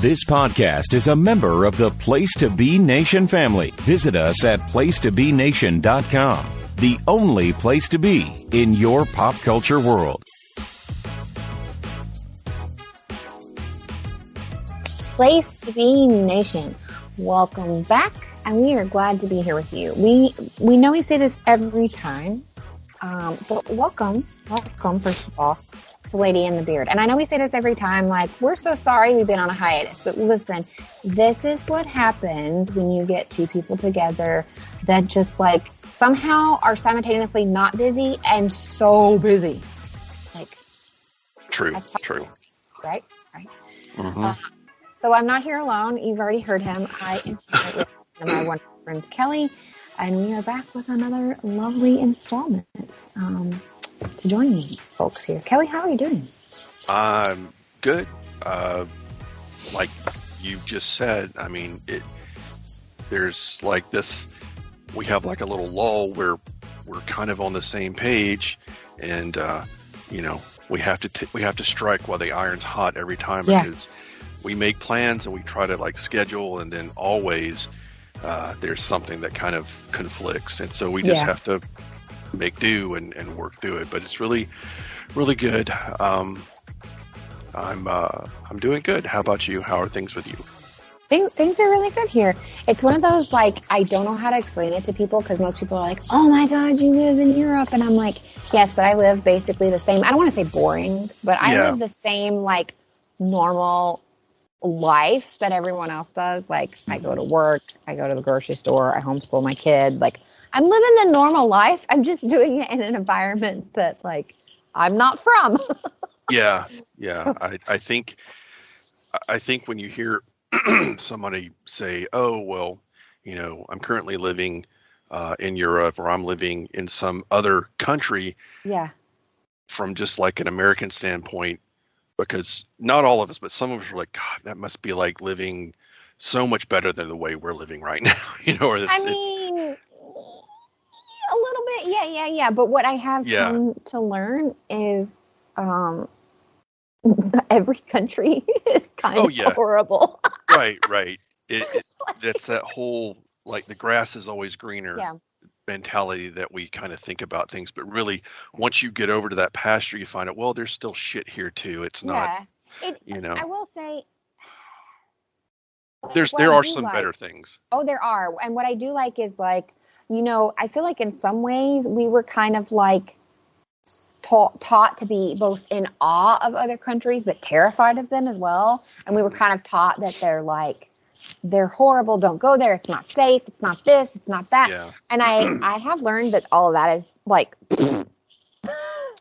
This podcast is a member of the Place to Be Nation family. Visit us at placetobenation.com, the only place to be in your pop culture world. Place to Be Nation. Welcome back, and we are glad to be here with you. We know we say this every time, but welcome, first of all, to Lady in the Beard. And I know we say this every time, like, we're so sorry we've been on a hiatus, but listen, this is what happens when you get two people together that just, like, somehow are simultaneously not busy and so busy. Like, True. Right? Mm-hmm. So I'm not here alone. You've already heard him. I am here with one of my wonderful friends, Kelley, and we are back with another lovely installment to join me, folks, here. Kelley, how are you doing? I'm good. Like you just said, I mean, there's like this, we have like a little lull where we're kind of on the same page, and we have to strike while the iron's hot every time, because we make plans and we try to like schedule, and then always there's something that kind of conflicts, and so we just have to make do and work through it. But it's really, really good. I'm doing good. How about you? How are things with you? Things are really good here. It's one of those, like, I don't know how to explain it to people, because most people are like, oh my God, you live in Europe. And I'm like, yes, but I live basically the same. I don't want to say boring, but I live the same, like, normal life that everyone else does. Like, I go to work, I go to the grocery store, I homeschool my kid. Like, I'm living the normal life. I'm just doing it in an environment that, like, I'm not from. Yeah. I think when you hear somebody say, oh, well, I'm currently living in Europe, or I'm living in some other country. Yeah. From just like an American standpoint, because not all of us, but some of us are like, God, that must be like living so much better than the way we're living right now. A little bit, yeah. But what I have come to learn is every country is kind of horrible. Right. That's that whole, like, the grass is always greener mentality that we kind of think about things. But really, once you get over to that pasture, you find out, well, there's still shit here too. It's not, I will say, there are some better things. Oh, there are. And what I do like is, like, I feel like in some ways we were kind of like taught to be both in awe of other countries, but terrified of them as well. And we were kind of taught that they're horrible. Don't go there. It's not safe. It's not this. It's not that. Yeah. And I have learned that all of that is like,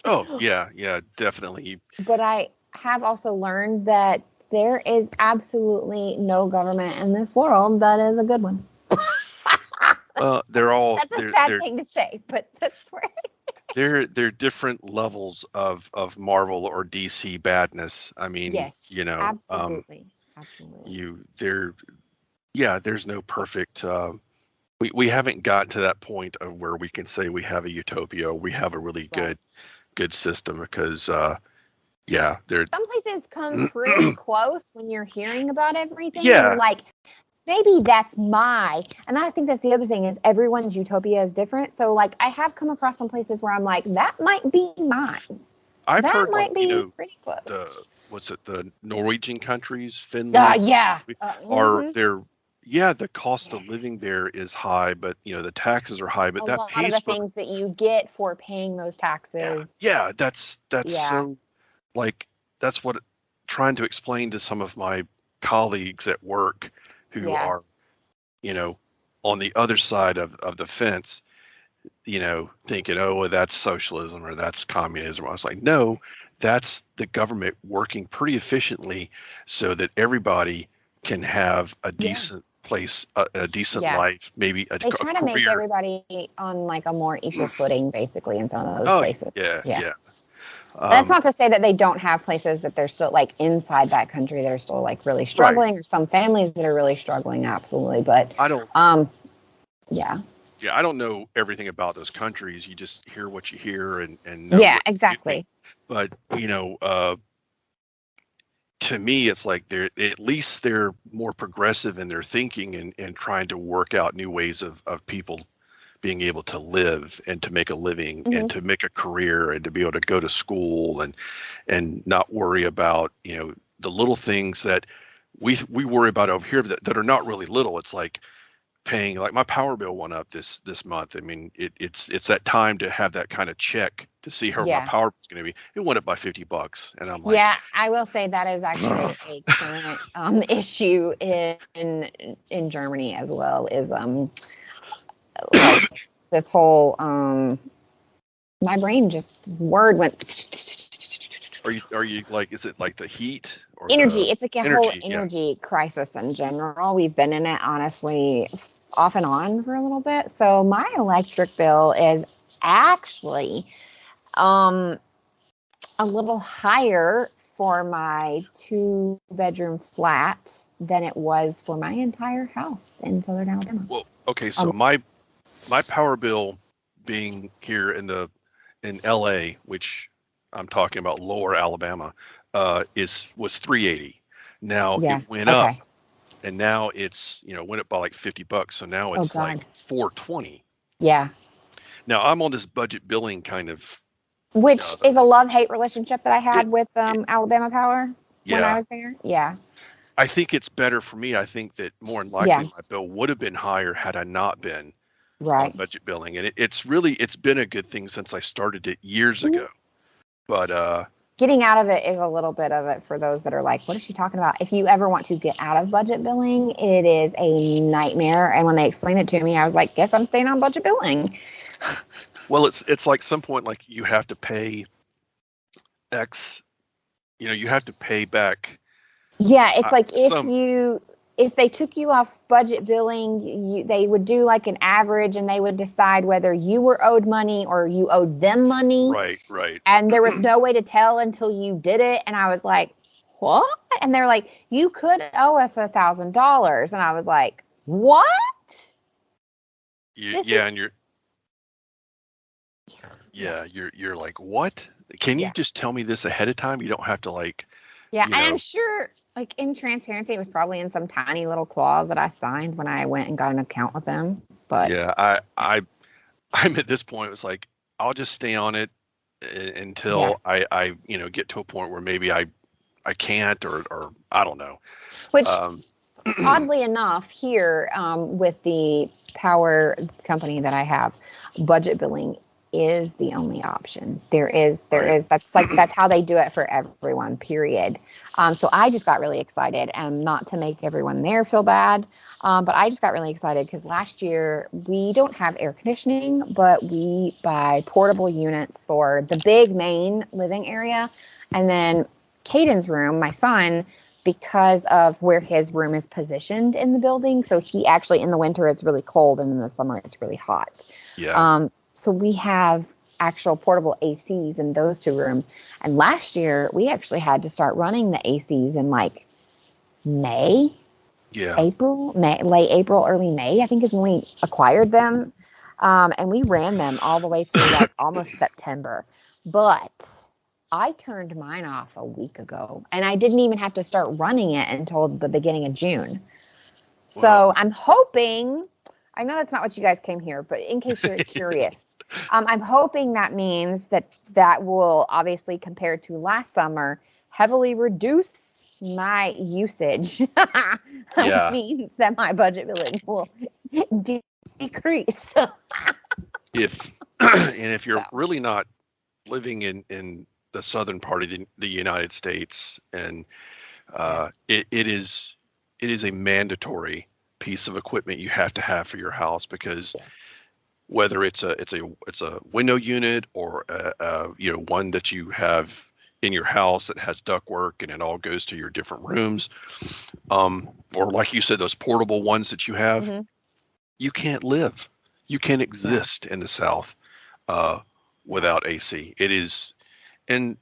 oh yeah, definitely. But I have also learned that there is absolutely no government in this world that is a good one. They're all. That's a sad thing to say, but that's where. They're different levels of Marvel or DC badness. I mean, yes, absolutely. There's no perfect. We haven't gotten to that point of where we can say we have a utopia. We have a really good system, because some places come pretty close when you're hearing about everything. Yeah. You're like, maybe that's and I think that's the other thing, is everyone's utopia is different. So, like, I have come across some places where I'm like, that might be mine. I've heard, might be pretty close. The Norwegian countries, Finland? The cost of living there is high, but the taxes are high, but that pays for a lot of the things that you get for paying those taxes. Yeah, that's so, like, that's what trying to explain to some of my colleagues at work who are, on the other side of the fence, thinking, oh, well, that's socialism or that's communism. I was like, no, that's the government working pretty efficiently so that everybody can have a decent place, a decent life, maybe a career. They try to make everybody on, like, a more equal footing, basically, in some of those places. Yeah. That's not to say that they don't have places that they're still, like, inside that country that are still, like, really struggling, or some families that are really struggling, absolutely. But I don't. Yeah, I don't know everything about those countries. You just hear what you hear and know exactly. But to me, it's like at least they're more progressive in their thinking and trying to work out new ways of people being able to live and to make a living and to make a career and to be able to go to school and not worry about, the little things that we worry about over here that are not really little. It's like paying, like my power bill went up this month. I mean, it's that time to have that kind of check to see how my Yeah. power is going to be. It went up by $50, and I'm like, Yeah, I will say that is actually a current issue in Germany as well. Is like this whole my brain just word went. Are you like, is it like the heat or Energy? It's like a whole yeah. energy crisis in general. We've been in it honestly off and on for a little bit. So my electric bill is actually a little higher for my 2-bedroom flat than it was for my entire house in Southern Alabama. Well, okay, so my power bill being here in LA, which I'm talking about lower Alabama, was $380. Now it went up, and now it's went up by like $50. So now it's like $420. Yeah. Now I'm on this budget billing kind of, which is a love-hate relationship that I had with Alabama Power when I was there. Yeah. I think it's better for me. I think that more than likely my bill would have been higher had I not been on budget billing. And it's been a good thing since I started it years ago. But getting out of it is a little bit of it for those that are like, what is she talking about? If you ever want to get out of budget billing, it is a nightmare. And when they explained it to me, I was like, guess I'm staying on budget billing. Well, it's like some point, like you have to pay X, you have to pay back. Yeah, it's like if they took you off budget billing, they would do like an average and they would decide whether you were owed money or you owed them money. Right. And there was no way to tell until you did it. And I was like, what? And they're like, you could owe us $1,000. And I was like, what? You're like, what? Can you just tell me this ahead of time? You don't have to like. Yeah, and I'm sure, like, in transparency, it was probably in some tiny little clause that I signed when I went and got an account with them. But yeah, I'm at this point. It was like, I'll just stay on it until I get to a point where maybe I can't or I don't know. Which, oddly enough, here with the power company that I have, budget billing is the only option. There is that's how they do it for everyone, period. So I just got really excited, and not to make everyone there feel bad, but I just got really excited because last year we don't have air conditioning, but we buy portable units for the big main living area. And then Caden's room, my son, because of where his room is positioned in the building, so he actually, in the winter it's really cold and in the summer it's really hot. So we have actual portable ACs in those 2 rooms. And last year, we actually had to start running the ACs in like May, late April, early May, I think is when we acquired them. And we ran them all the way through like almost September. But I turned mine off a week ago, and I didn't even have to start running it until the beginning of June. Wow. So I'm hoping, I know that's not what you guys came here, but in case you're curious, I'm hoping that means that will obviously, compared to last summer, heavily reduce my usage, which means that my budget billing will decrease. If you're really not living in the southern part of the United States, and it is a mandatory piece of equipment you have to have for your house, because whether it's a window unit or one that you have in your house that has ductwork and it all goes to your different rooms, or like you said, those portable ones that you have, you can't live, you can't exist in the South without AC. It is, and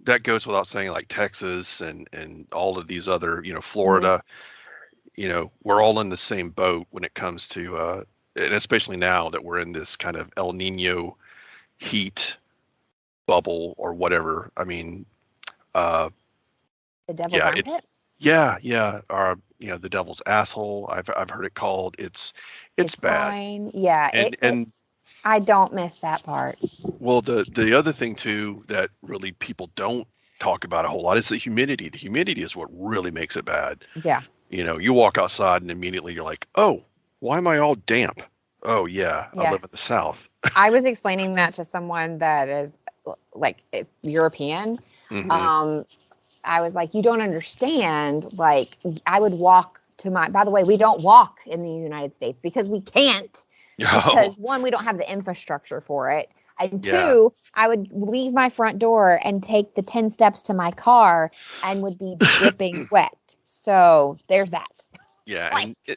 that goes without saying, like Texas and all of these other, Florida, we're all in the same boat when it comes to and especially now that we're in this kind of El Nino heat bubble or whatever. I mean, The devil's Yeah, armpit? yeah. The devil's asshole. I've heard it called. It's His bad. groin. Yeah, And I don't miss that part. well, the other thing too that really people don't talk about a whole lot is the humidity. The humidity is what really makes it bad. Yeah. You walk outside and immediately you're like, oh, why am I all damp? Oh yeah, I Yes. live in the South. I was explaining that to someone that is like European. Hmm. Um, I was like, you don't understand. Like, I would walk by the way, we don't walk in the United States because we can't, because Oh, one, we don't have the infrastructure for it. And yeah, two, I would leave my front door and take the 10 steps to my car and would be dripping wet. So there's that. yeah, Like, and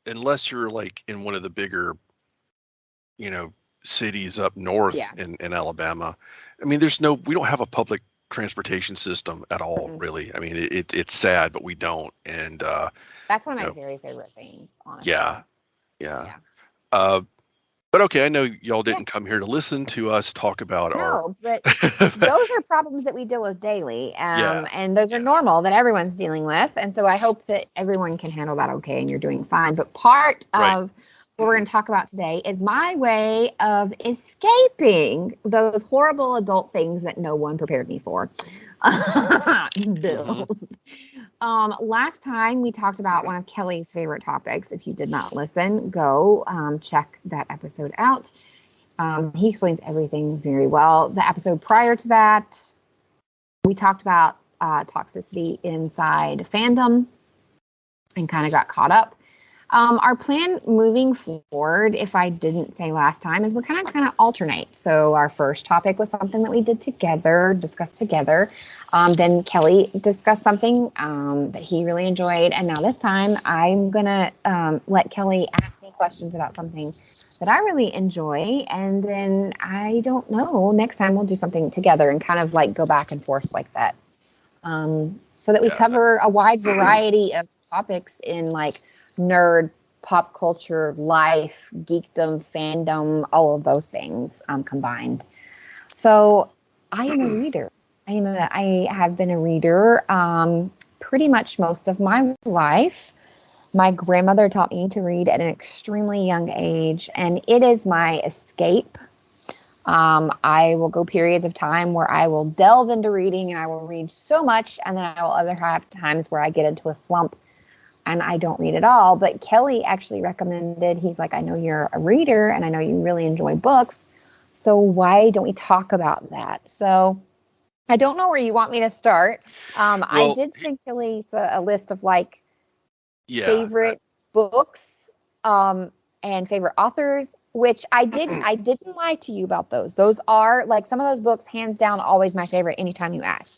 unless you're like in one of the bigger, you know, cities up north yeah. in Alabama, I mean, we don't have a public transportation system at all, Mm-mm. really. I mean, it's sad, but we don't. And That's one of you my know, very favorite things, honestly. yeah, yeah. Yeah. Uh, but okay, I know y'all Yeah. didn't come here to listen to us talk about our. No, but those are problems that we deal with daily. Yeah, And those are yeah, normal that everyone's dealing with. And so I hope that everyone can handle that okay and you're doing fine. But part right. of what we're going to talk about today is my way of escaping those horrible adult things that no one prepared me for. Hmm. Bills. Last time we talked about one of Kelly's favorite topics. If you did not listen, go check that episode out. He explains everything very well. The episode prior to that, we talked about toxicity inside fandom and kind of got caught up. Our plan moving forward, if I didn't say last time, is we're kind of alternate. So our first topic was something that we did together, discussed together. Then Kelley discussed something that he really enjoyed. And now this time I'm going to let Kelley ask me questions about something that I really enjoy. And then I don't know, next time we'll do something together and kind of like go back and forth like that. So that we Yeah, cover a wide variety of topics in like nerd, pop culture, life, geekdom, fandom, all of those things combined. So I am a reader. I have been a reader pretty much most of my life. My grandmother taught me to read at an extremely young age, and it is my escape. I will go periods of time where I will delve into reading and I will read so much, and then I will other have times where I get into a slump and I don't read at all. But Kelley actually recommended, he's like, I know you're a reader and I know you really enjoy books. So why don't we talk about that? So I don't know where you want me to start. I well, did send Kelley a list of like yeah, favorite books and favorite authors, which I didn't lie to you about those. Those are like some of those books, hands down, always my favorite anytime you ask.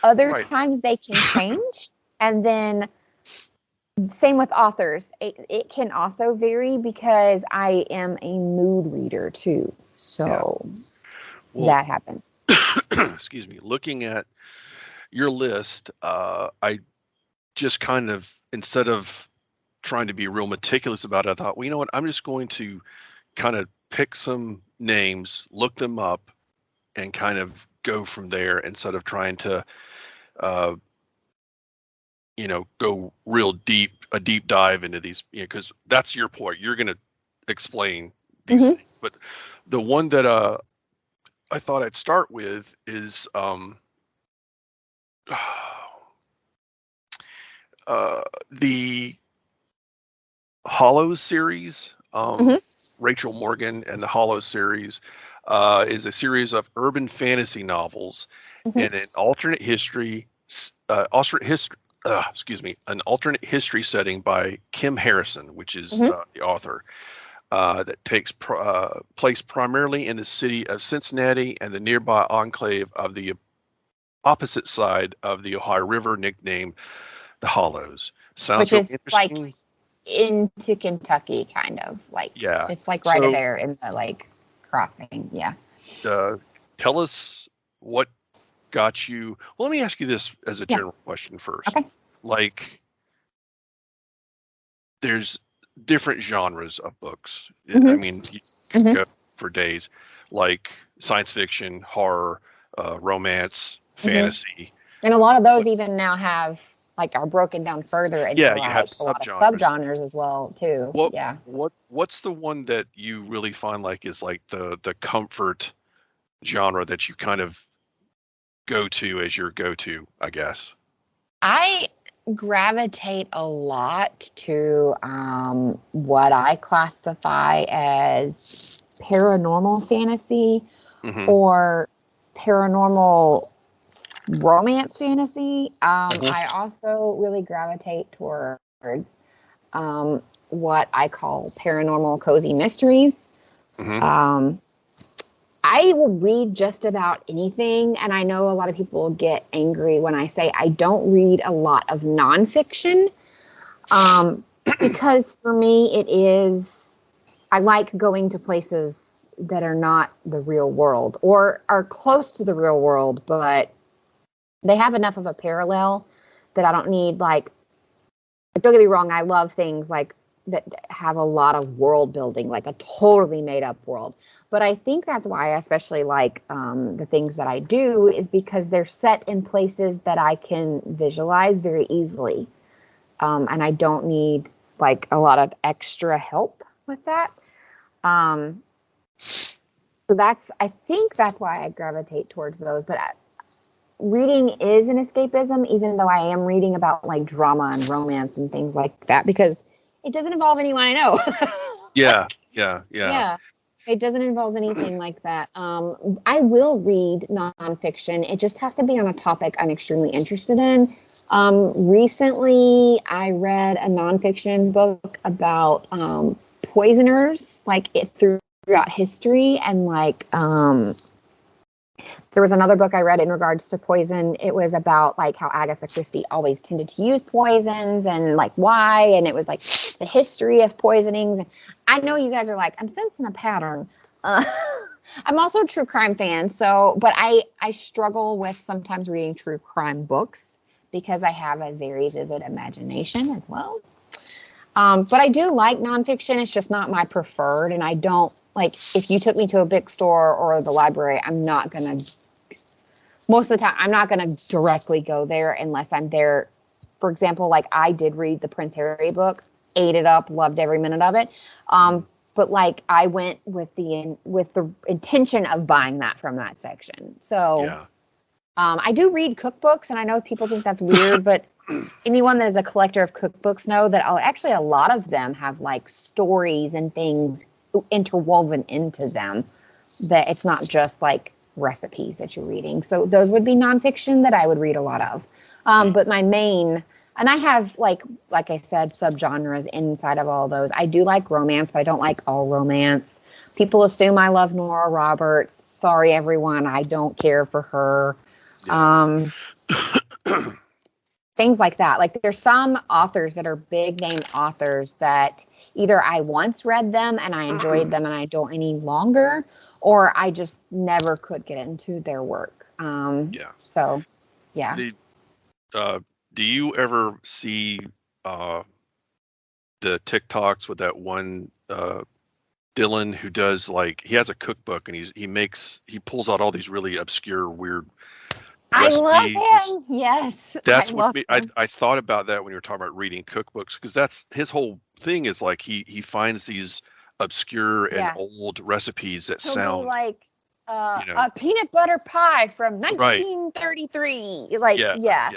Other right. times they can change. And then same with authors. It can also vary because I am a mood reader too. Yeah. So Well, that happens. excuse me. Looking at your list, I just kind of, instead of trying to be real meticulous about it, I thought, well, you know what? I'm just going to kind of pick some names, look them up, and kind of go from there instead of trying to, uh, go a deep dive into these, because that's your point. You're going to explain these Mm-hmm. things. But the one that I thought I'd start with is the Hollows series. Mm-hmm. Rachel Morgan and the Hollows series is a series of urban fantasy novels Mm-hmm. and an alternate history, an alternate history setting by Kim Harrison, which is Mm-hmm. the author. That takes place primarily in the city of Cincinnati and the nearby enclave of the opposite side of the Ohio River, nicknamed the Hollows. Sounds Which real is like interesting. into Kentucky, kind of like Yeah. it's like right So, there in the like crossing. Yeah. uh, tell us what got you. Well, let me ask you this as a Yeah. general question first. Okay. Like, there's different genres of books. I Mm-hmm. mean, you could Mm-hmm. go for days, like science fiction, horror, romance, Mm-hmm. fantasy. And a lot of those even now have are broken down further into You have a lot of subgenres. subgenres as well too. Yeah. What's the one that you really find is the comfort genre that you kind of go to as your go-to, I guess? I gravitate a lot to what I classify as paranormal fantasy Mm-hmm. or paranormal romance fantasy. Mm-hmm. I also really gravitate towards what I call paranormal cozy mysteries. Mm-hmm. I will read just about anything, and I know a lot of people get angry when I say I don't read a lot of nonfiction, because for me I like going to places that are not the real world or are close to the real world, but they have enough of a parallel that I don't need don't get me wrong, I love things that have a lot of world building, like a totally made up world. But I think that's why I especially like the things that I do is because they're set in places that I can visualize very easily. And I don't need a lot of extra help with that. So I think that's why I gravitate towards those. But reading is an escapism, even though I am reading about drama and romance and things like that, because it doesn't involve anyone I know. Yeah. Yeah, it doesn't involve anything like that. I will read nonfiction. It just has to be on a topic I'm extremely interested in. Recently, I read a nonfiction book about poisoners, throughout history, and there was another book I read in regards to poison. It was about how Agatha Christie always tended to use poisons and why, and it was the history of poisonings. And I know you guys are I'm sensing a pattern. I'm also a true crime fan, but I struggle with sometimes reading true crime books because I have a very vivid imagination as well. But I do like nonfiction. It's just not my preferred, and I don't if you took me to a bookstore or the library, most of the time, I'm not going to directly go there unless I'm there. For example, I did read the Prince Harry book, ate it up, loved every minute of it. But I went with the intention of buying that from that section. So Yeah. I do read cookbooks, and I know people think that's weird, but anyone that is a collector of cookbooks know that actually a lot of them have stories and things interwoven into them, that it's not just recipes that you're reading. So those would be nonfiction that I would read a lot of. But my main, and I have like I said, subgenres inside of all those. I do like romance, but I don't like all romance. People assume I love Nora Roberts. Sorry, everyone. I don't care for her. Yeah. Things like that. There's some authors that are big name authors that either I once read them and I enjoyed them and I don't any longer, or I just never could get into their work. So, yeah. Do you ever see the TikToks with that one Dylan who does he has a cookbook and he pulls out all these really obscure, weird recipes. I love him. Yes. That's what I thought about that when you were talking about reading cookbooks, because that's his whole thing is he finds these obscure and old recipes that sound a peanut butter pie from 1933. Yeah.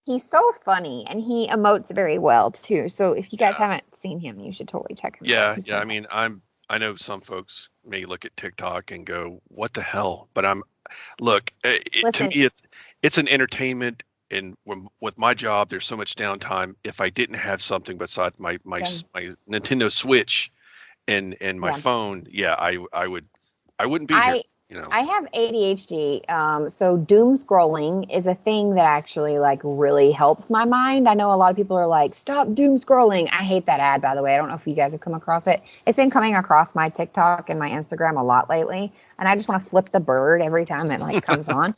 He's so funny and he emotes very well too. So if you guys haven't seen him, you should totally check him out. Yeah. I mean, I know some folks may look at TikTok and go, "What the hell?" But to me, it's an entertainment. And with my job, there's so much downtime. If I didn't have something besides my Nintendo Switch and my phone, I wouldn't be here. I have ADHD, so doom scrolling is a thing that actually really helps my mind. I know a lot of people are like, stop doom scrolling. I hate that ad, by the way. I don't know if you guys have come across it. It's been coming across my TikTok and my Instagram a lot lately, and I just want to flip the bird every time it comes on.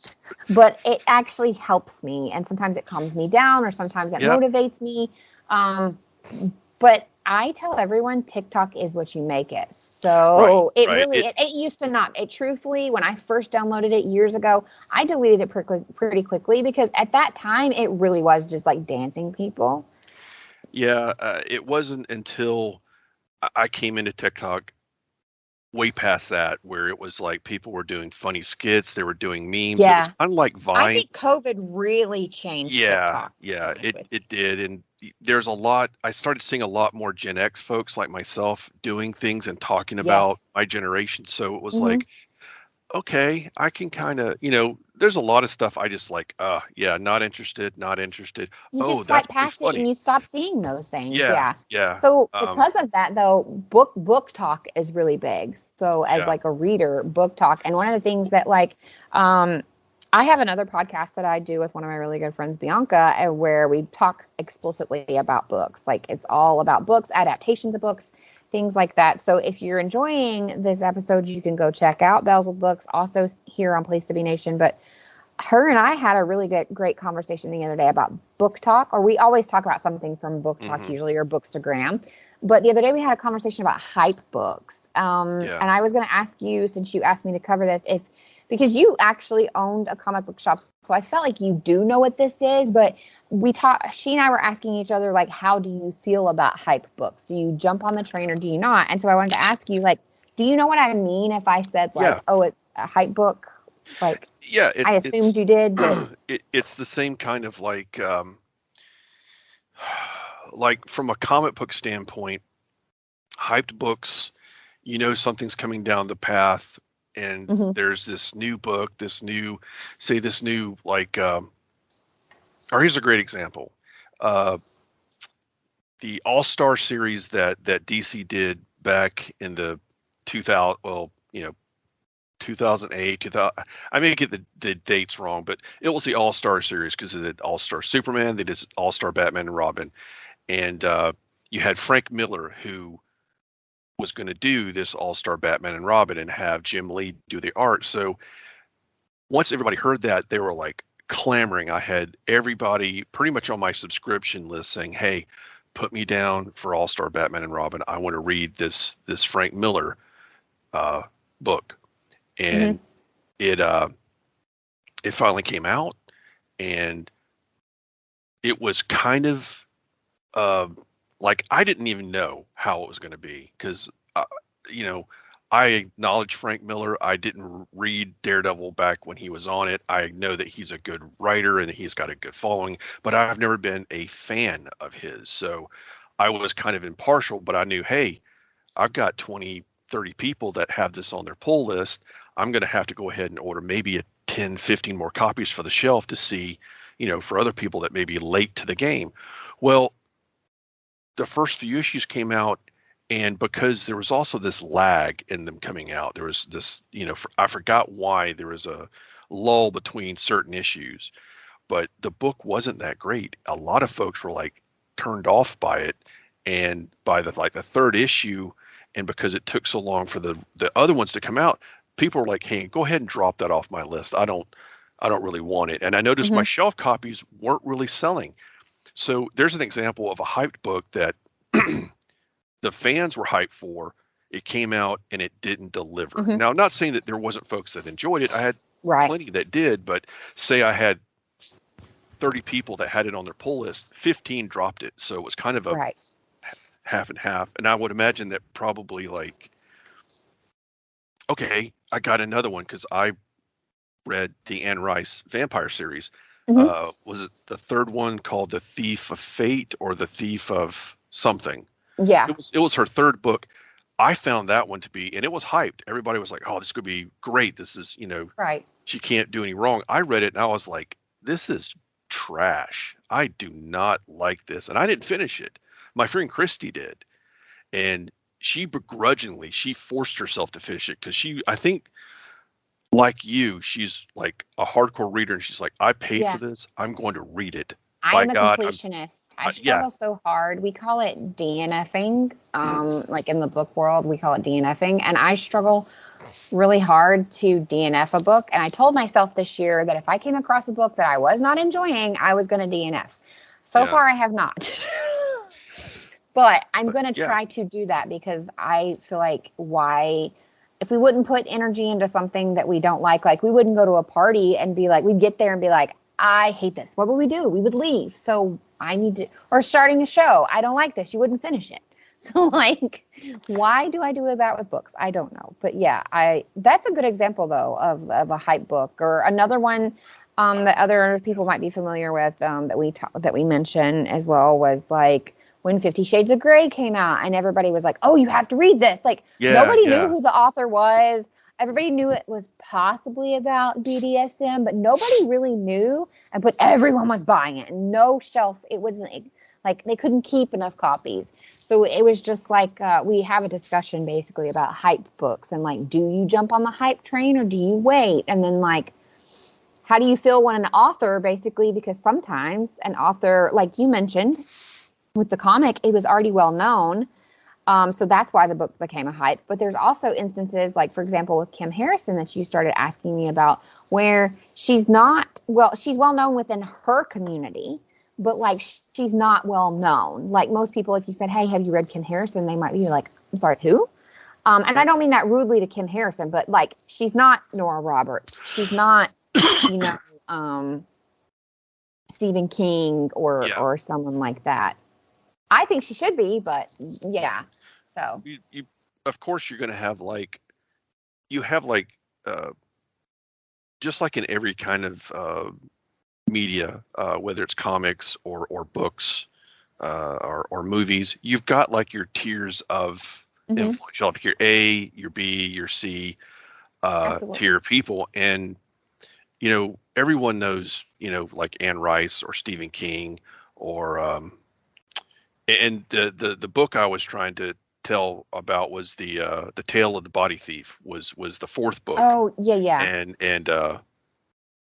But it actually helps me, and sometimes it calms me down, or sometimes it motivates me. But I tell everyone TikTok is what you make it. So it really, it used to not. It truthfully, when I first downloaded it years ago, I deleted it pretty quickly because at that time it really was just like dancing people. Yeah, it wasn't until I came into TikTok way past that, where it was like people were doing funny skits, they were doing memes. It was Yeah. kind of like I Vine. think COVID really changed TikTok. Yeah, it did. And there's a lot, I started seeing a lot more Gen X folks like myself doing things and talking about Yes. my generation. So it was Mhm. like, okay, I can kind of, there's a lot of stuff I just like, yeah, not interested, not interested. You Oh, just swipe that's really past it and funny. you stop seeing those things. Yeah, Yeah. yeah, So because of that though, book talk is really big. So as yeah. like a reader, book talk. And one of the things that like I have another podcast that I do with one of my really good friends, Bianca, where we talk explicitly about books. Like it's all about books, adaptations of books, things like that. So if you're enjoying this episode, you can go check out Bells with Books, also here on Place to Be Nation. But her and I had a really great conversation the other day about book talk, or we always talk about something from book talk Hmm. usually, or Bookstagram. But the other day we had a conversation about hype books. Yeah. And I was going to ask you, since you asked me to cover this, because you actually owned a comic book shop, so I felt like you do know what this is, but she and I were asking each other, like, how do you feel about hype books? Do you jump on the train or do you not? And so I wanted to ask you, like, do you know what I mean if I said, like, Yeah. oh, it's a hype book? Like, Yeah, I assumed you did, but it's the same kind of like from a comic book standpoint, hyped books, something's coming down the path, and mhm. there's this new book, or here's a great example. Uh, the All-Star series that DC did back in the 2000, 2008, 2000. I may get the dates wrong, but it was the All-Star series because they did All-Star Superman, they did All-Star Batman and Robin, and you had Frank Miller, who was going to do this All-Star Batman and Robin and have Jim Lee do the art. So once everybody heard that, they were like clamoring. I had everybody pretty much on my subscription list saying, "Hey, put me down for All-Star Batman and Robin. I want to read this Frank Miller book." Mhm. And it finally came out, and it was kind of like I didn't even know how it was going to be because you know I acknowledge Frank Miller. I didn't read Daredevil back when he was on it. I know that he's a good writer and he's got a good following, but I've never been a fan of his. So I was kind of impartial, but I knew, hey, I've got 20, 30 people that have this on their pull list. I'm going to have to go ahead and order maybe 10, 15 more copies for the shelf to see, for other people that may be late to the game. Well, the first few issues came out, and because there was also this lag in them coming out, there was this, I forgot why there was a lull between certain issues, but the book wasn't that great. A lot of folks were like turned off by it, and by the third issue, and because it took so long for the other ones to come out, people were like, "Hey, go ahead and drop that off my list. I don't really want it." And I noticed my Mhm. shelf copies weren't really selling. So there's an example of a hyped book that the fans were hyped for. It came out and it didn't deliver. Mhm. Now, I'm not saying that there wasn't folks that enjoyed it. I had Right. plenty that did, but say I had 30 people that had it on their pull list, 15 dropped it. So it was kind of a Right. half and half. And I would imagine that probably okay, I got another one because I read the Anne Rice vampire series. Mhm. Was it the third one called The Thief of Fate or The Thief of something? Yeah. It was her third book. I found that one to be, and it was hyped. Everybody was like, "Oh, this could be great. This is, Right. she can't do any wrong." I read it and I was like, "This is trash. I do not like this." And I didn't finish it. My friend Christy did, and she forced herself to finish it because I think, like you, she's like a hardcore reader, and she's like, "I paid for Yeah. this. I'm going to read it. I By am a God, completionist. I yeah, struggle so hard. We call it DNFing. Like in the book world, we call it DNFing. And I struggle really hard to DNF a book. And I told myself this year that if I came across a book that I was not enjoying, I was going to DNF. So yeah." far, I have not. But I'm going to yeah. try to do that because I feel like if we wouldn't put energy into something that we don't like we wouldn't go to a party and be like, we'd get there and be like, I hate this. What would we do? We would leave. So I need to, or starting a show. I don't like this. You wouldn't finish it. So like, why do I do that with books? I don't know. But yeah, that's a good example though of a hype book. Or another one that other people might be familiar with that we mentioned as well was like when 50 Shades of Grey came out and everybody was like, oh, you have to read this. Like nobody knew who the author was. Everybody knew it was possibly about BDSM, but nobody really knew. But everyone was buying it. No shelf. It wasn't like they couldn't keep enough copies. So it was just like we have a discussion basically about hype books and like, do you jump on the hype train or do you wait? And then like, how do you feel when an author basically, because sometimes an author, like you mentioned with the comic, it was already well known. So that's why the book became a hype. But there's also instances like, for example, with Kim Harrison that you started asking me about where she's well known within her community, but like she's not well known. Like most people, if you said, hey, have you read Kim Harrison? They might be like, I'm sorry, who? And I don't mean that rudely to Kim Harrison, but like she's not Nora Roberts. She's not, Stephen King or someone like that. I think she should be, but yeah. So you of course you're going to have just like in every kind of media, whether it's comics or books or movies, you've got like your tiers of influence. You'll have your A, your B, your C tier people, and everyone knows like Anne Rice or Stephen King or and the book I was trying to tell about was the Tale of the Body Thief was the fourth book. Oh yeah. And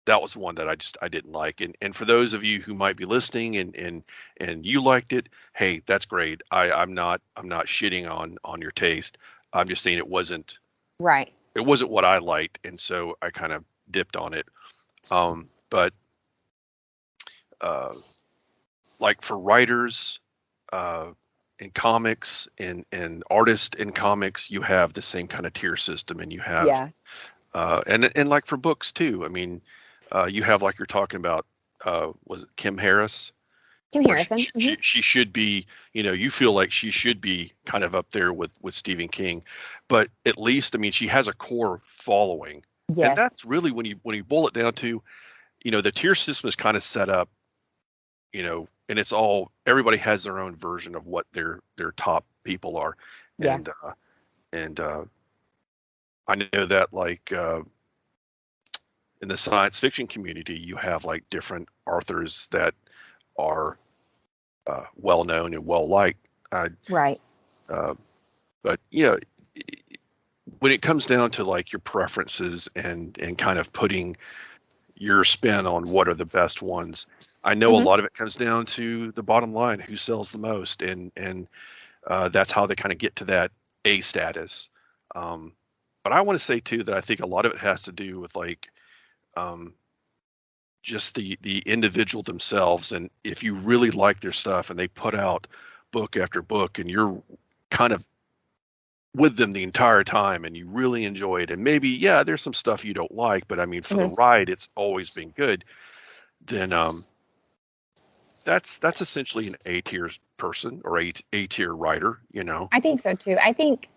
that was one that I didn't like. And for those of you who might be listening and you liked it, hey, that's great. I'm not shitting on your taste. I'm just saying it wasn't right. It wasn't what I liked, and so I kind of dipped on it. But like for writers in comics and artists in comics, you have the same kind of tier system, and you have and like for books too. I mean, you have like you're talking about was it Kim Harris? Kim Harrison. She should be, you feel like she should be kind of up there with Stephen King, but at least, I mean, she has a core following. Yes. And that's really when you boil it down to, the tier system is kind of set up, and it's all, everybody has their own version of what their top people are. Yeah. And I know that like in the science fiction community, you have like different authors that are well known and well liked. Right. But when it comes down to like your preferences and kind of putting your spin on what are the best ones, I know a lot of it comes down to the bottom line, who sells the most, and that's how they kind of get to that A status. But I want to say too that I think a lot of it has to do with like just the individual themselves, and if you really like their stuff and they put out book after book and you're kind of with them the entire time and you really enjoy it, and maybe there's some stuff you don't like, but I mean for the ride it's always been good, then that's essentially an A tier person or A tier writer. I think so too. I think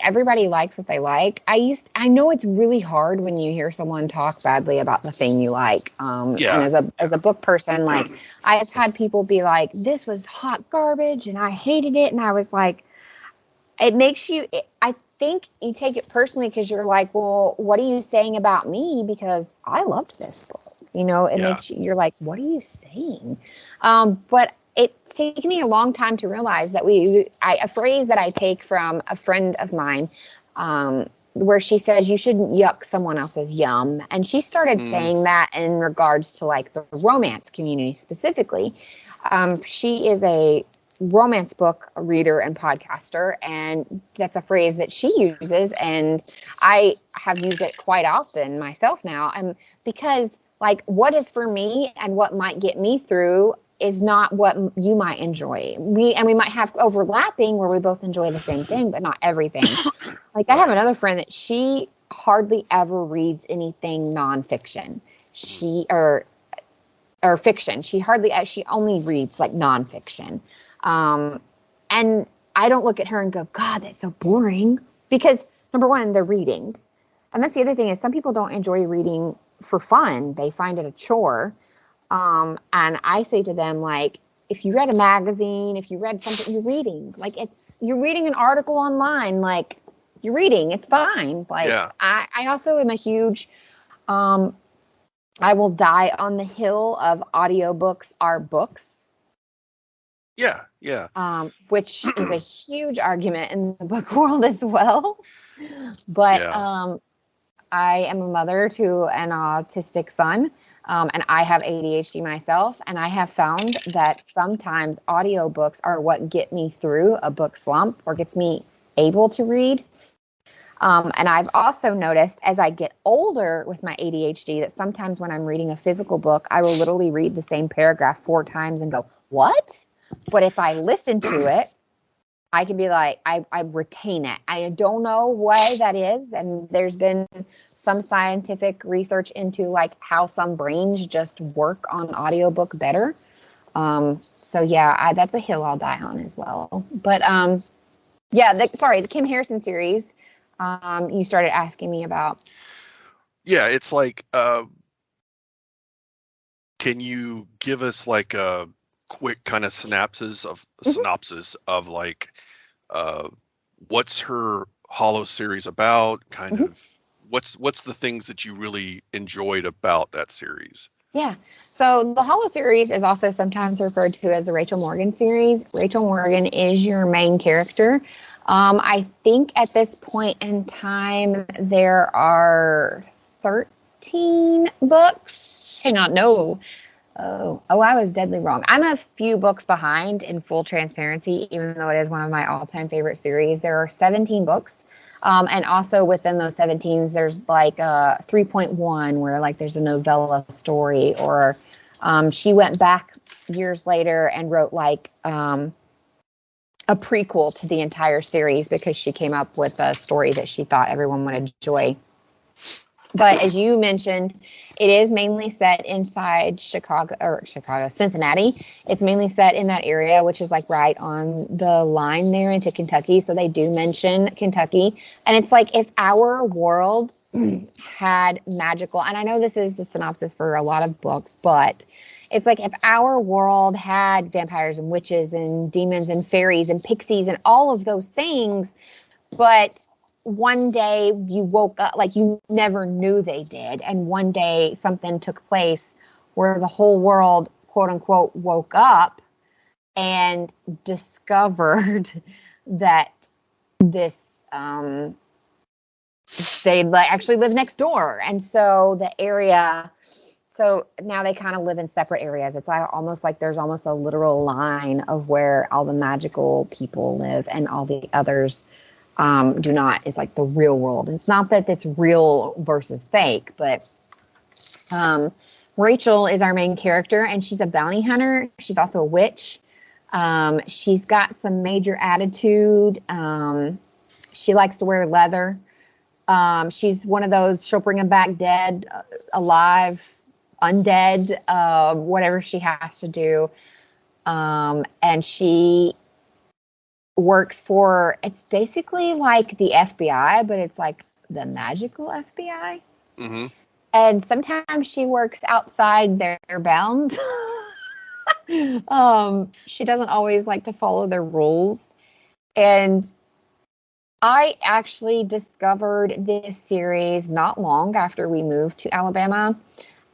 everybody likes what they like. I know it's really hard when you hear someone talk badly about the thing you like. And as a book person, like I've had people be like, this was hot garbage and I hated it. And I was like, it makes you, I think you take it personally because you're like, well, what are you saying about me? Because I loved this book, it makes you're like, what are you saying? But it's taken me a long time to realize that a phrase that I take from a friend of mine, where she says you shouldn't yuck someone else's yum. And she started saying that in regards to like the romance community specifically. She is a romance book reader and podcaster, and that's a phrase that she uses. And I have used it quite often myself now. And because like what is for me and what might get me through is not what you might enjoy. We might have overlapping where we both enjoy the same thing, but not everything. Like I have another friend that she hardly ever reads anything nonfiction. Or fiction. She only reads like nonfiction. And I don't look at her and go, God, that's so boring. Because number one, they're reading. And that's the other thing is some people don't enjoy reading for fun. They find it a chore. And I say to them, like, if you read a magazine, if you read something, you're reading. Like you're reading an article online, like you're reading. It's fine. Like Yeah. I also am a huge, I will die on the hill of audiobooks are books. Yeah. Yeah. Which is a huge argument in the book world as well. But I am a mother to an autistic son, and I have ADHD myself, and I have found that sometimes audiobooks are what get me through a book slump or gets me able to read. And I've also noticed as I get older with my ADHD that sometimes when I'm reading a physical book, I will literally read the same paragraph 4 times and go, what? But if I listen to it, I can be like, I retain it. I don't know why that is. And there's been some scientific research into like how some brains just work on audiobook better. So yeah, that's a hill I'll die on as well. But the Kim Harrison series, you started asking me about. Yeah, it's like, can you give us like a quick kind of synopsis of like, what's her Hollow series about? Kind of, what's the things that you really enjoyed about that series? Yeah. So the Hollow series is also sometimes referred to as the Rachel Morgan series. Rachel Morgan is your main character. I think at this point in time, there are 13 books. Hang on. No. Oh, I was deadly wrong. I'm a few books behind in full transparency, even though it is one of my all-time favorite series. There are 17 books. And also within those 17s, there's like 3.1 where like there's a novella story, or she went back years later and wrote like a prequel to the entire series because she came up with a story that she thought everyone would enjoy. But as you mentioned, it is mainly set inside Cincinnati. It's mainly set in that area, which is like right on the line there into Kentucky. So they do mention Kentucky. And it's like if our world had magical, and I know this is the synopsis for a lot of books, but it's like if our world had vampires and witches and demons and fairies and pixies and all of those things, but one day you woke up, like you never knew they did. And one day something took place where the whole world, quote unquote, woke up and discovered that this, they actually live next door. And so the area, so now they kind of live in separate areas. It's like almost like there's almost a literal line of where all the magical people live and all the others do not, is like the real world. It's not that it's real versus fake, but Rachel is our main character, and she's a bounty hunter. She's also a witch. She's got some major attitude. She likes to wear leather. She's one of those, she'll bring them back dead, alive, undead, whatever she has to do. And she works for, it's basically like the FBI, but it's like the magical FBI. Mm-hmm. And sometimes she works outside their bounds. She doesn't always like to follow their rules. And I actually discovered this series not long after we moved to Alabama.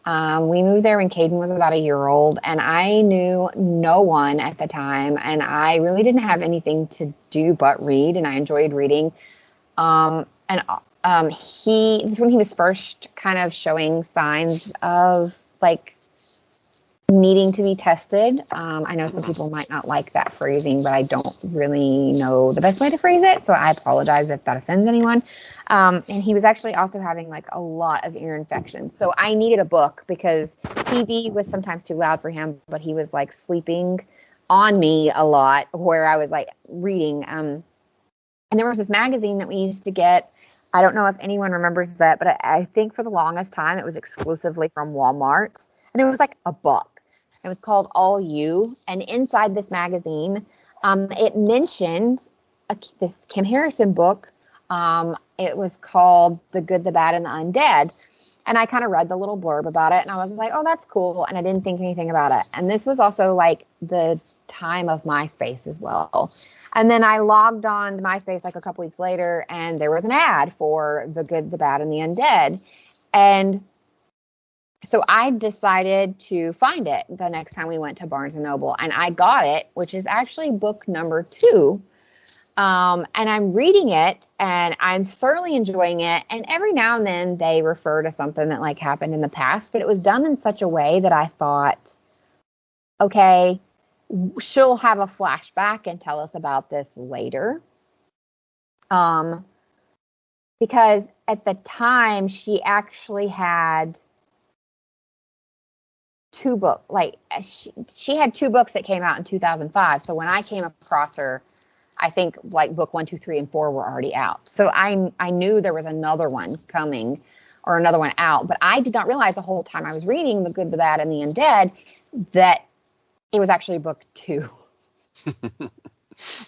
We moved there when Caden was about a year old, and I knew no one at the time, and I really didn't have anything to do but read, and I enjoyed reading. This is when he was first kind of showing signs of like needing to be tested. I know some people might not like that phrasing, but I don't really know the best way to phrase it. So I apologize if that offends anyone. And he was actually also having like a lot of ear infections. So I needed a book because TV was sometimes too loud for him, but he was like sleeping on me a lot where I was like reading. And there was this magazine that we used to get. I don't know if anyone remembers that, but I think for the longest time it was exclusively from Walmart. And it was like a book. It was called All You. And inside this magazine, it mentioned this Kim Harrison book. It was called The Good, the Bad, and the Undead. And I kind of read the little blurb about it. And I was like, oh, that's cool. And I didn't think anything about it. And this was also like the time of MySpace as well. And then I logged on to MySpace like a couple weeks later, and there was an ad for The Good, the Bad, and the Undead. And so I decided to find it the next time we went to Barnes & Noble. And I got it, which is actually book number 2. And I'm reading it, and I'm thoroughly enjoying it. And every now and then they refer to something that like happened in the past, but it was done in such a way that I thought, okay, she'll have a flashback and tell us about this later. Because at the time she actually had 2 books, like she had 2 books that came out in 2005. So when I came across her, I think like book 1, 2, 3, and 4 were already out. So I knew there was another one coming or another one out, but I did not realize the whole time I was reading The Good, the Bad, and the Undead that it was actually book 2.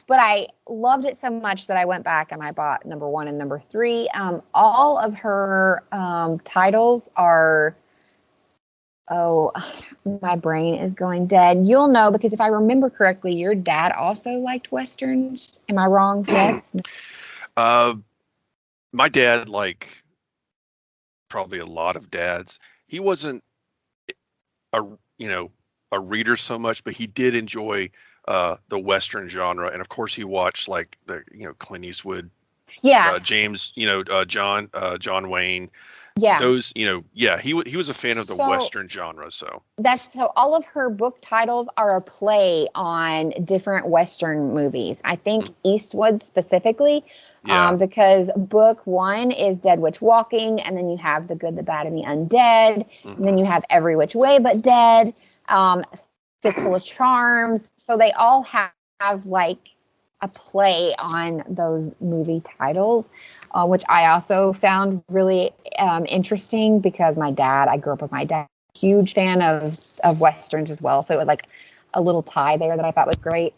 But I loved it so much that I went back and I bought number 1 and number 3. All of her titles are, oh, my brain is going dead. You'll know because if I remember correctly, your dad also liked Westerns. Am I wrong? Yes. My dad, like probably a lot of dads, he wasn't a a reader so much, but he did enjoy the Western genre, and of course he watched like the Clint Eastwood, Yeah. James, John Wayne. Yeah. Those, he was a fan of the Western genre. So all of her book titles are a play on different Western movies. I think Eastwood specifically, because book 1 is Dead Witch Walking, and then you have The Good, the Bad, and the Undead, and then you have Every Which Way But Dead, Fistful of Charms. So they all have like a play on those movie titles. Which I also found really interesting because I grew up with my dad, huge fan of Westerns as well. So it was like a little tie there that I thought was great.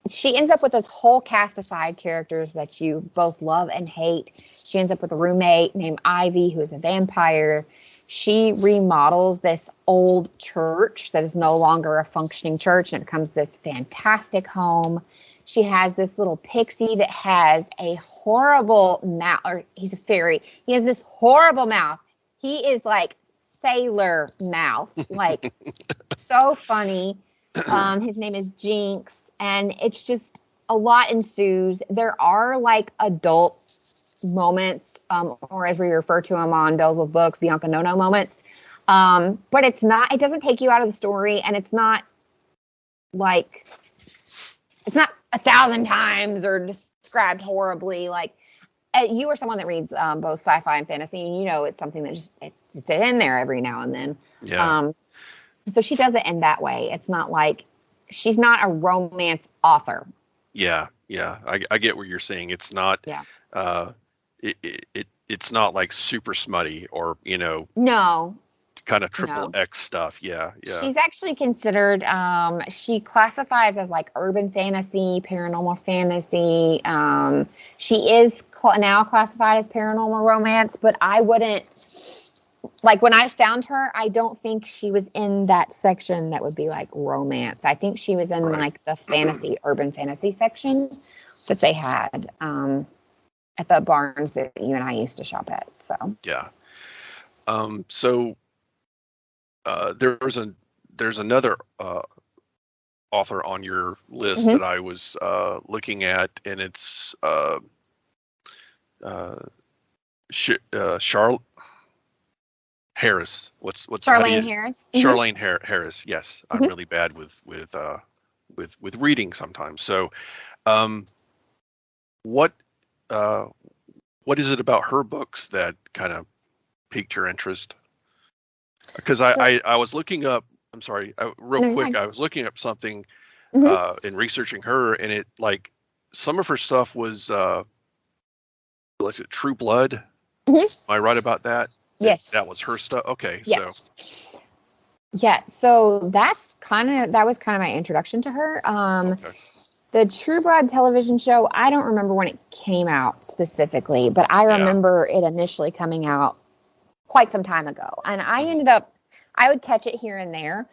She ends up with this whole cast of side characters that you both love and hate. She ends up with a roommate named Ivy, who is a vampire. She remodels this old church that is no longer a functioning church, and it becomes this fantastic home. She has this little pixie that has a horrible mouth, or he's a fairy. He has this horrible mouth. He is like sailor mouth, like so funny. His name is Jinx, and it's just a lot ensues. There are like adult moments, or as we refer to them on Bells with Books, Bianca No-No moments. But it doesn't take you out of the story, and it's not 1,000 times or described horribly. Like you are someone that reads both sci-fi and fantasy, and it's something that just it's in there every now and then. Yeah. So she does it in that way. It's not like she's not a romance author. Yeah. I get what you're saying. It's not. Yeah. It's not like super smutty or No. kind of triple X stuff. Yeah. She's actually considered, she classifies as like urban fantasy, paranormal fantasy. She is now classified as paranormal romance, but I wouldn't, like when I found her, I don't think she was in that section that would be like romance. I think she was in like the fantasy, urban fantasy section that they had at the Barnes that you and I used to shop at. So yeah. There's another author on your list that I was looking at, and it's Charlotte. Harris. What's how do Charlene you Harris. Charlene Harris? Yes, I'm Hmm. really bad with reading sometimes. So, um, what uh, what is it about her books that kind of piqued your interest? Because So, I was looking up. I'm sorry, real no, you're quick. fine. I was looking up something Hmm. in researching her, and it like some of her stuff was it True Blood? Am Hmm. I right about that? That Yes. was her stuff. Okay, so Yes. Yeah. So that was kind of my introduction to her. okay, The True Blood television show, I don't remember when it came out specifically, but I yeah, remember it initially coming out quite some time ago. And hmm I would catch it here and there.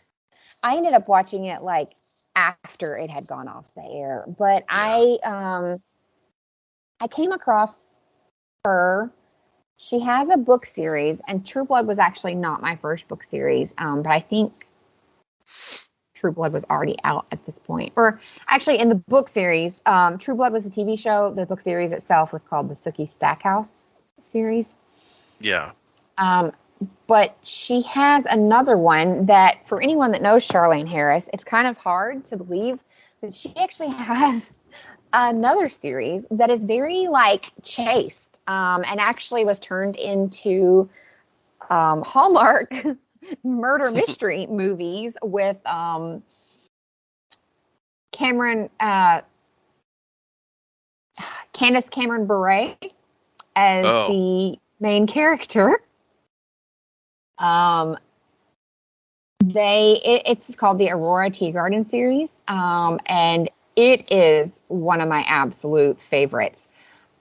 I ended up watching it like after it had gone off the air. But yeah, I came across her. She has a book series, and True Blood was actually not my first book series. But I think True Blood was already out at this point. Or actually, in the book series, True Blood was a TV show. The book series itself was called the Sookie Stackhouse series. yeah. Um, but she has another one that, for anyone that knows Charlene Harris, it's kind of hard to believe that she actually has another series that is very like chaste, and actually was turned into Hallmark murder mystery movies with Cameron Candace Cameron Bure as Oh, the main character. Um, it's called the Aurora Tea Garden series, and it is one of my absolute favorites.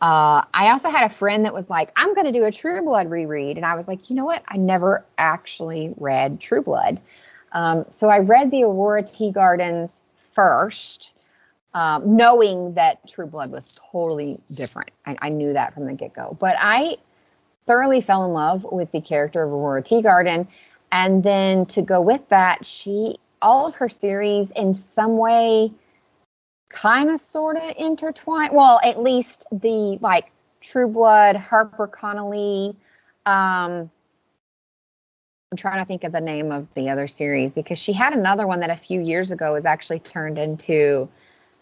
I also had a friend that was like, I'm going to do a True Blood reread. And I was like, you know what? I never actually read True Blood. So I read the Aurora Tea Gardens first, knowing that True Blood was totally different. I knew that from the get-go. But I thoroughly fell in love with the character of Aurora Tea Garden. And then to go with that, all of her series in some way kind of sort of intertwined. Well, at least the like True Blood, Harper Connolly. I'm trying to think of the name of the other series because she had another one that a few years ago was actually turned into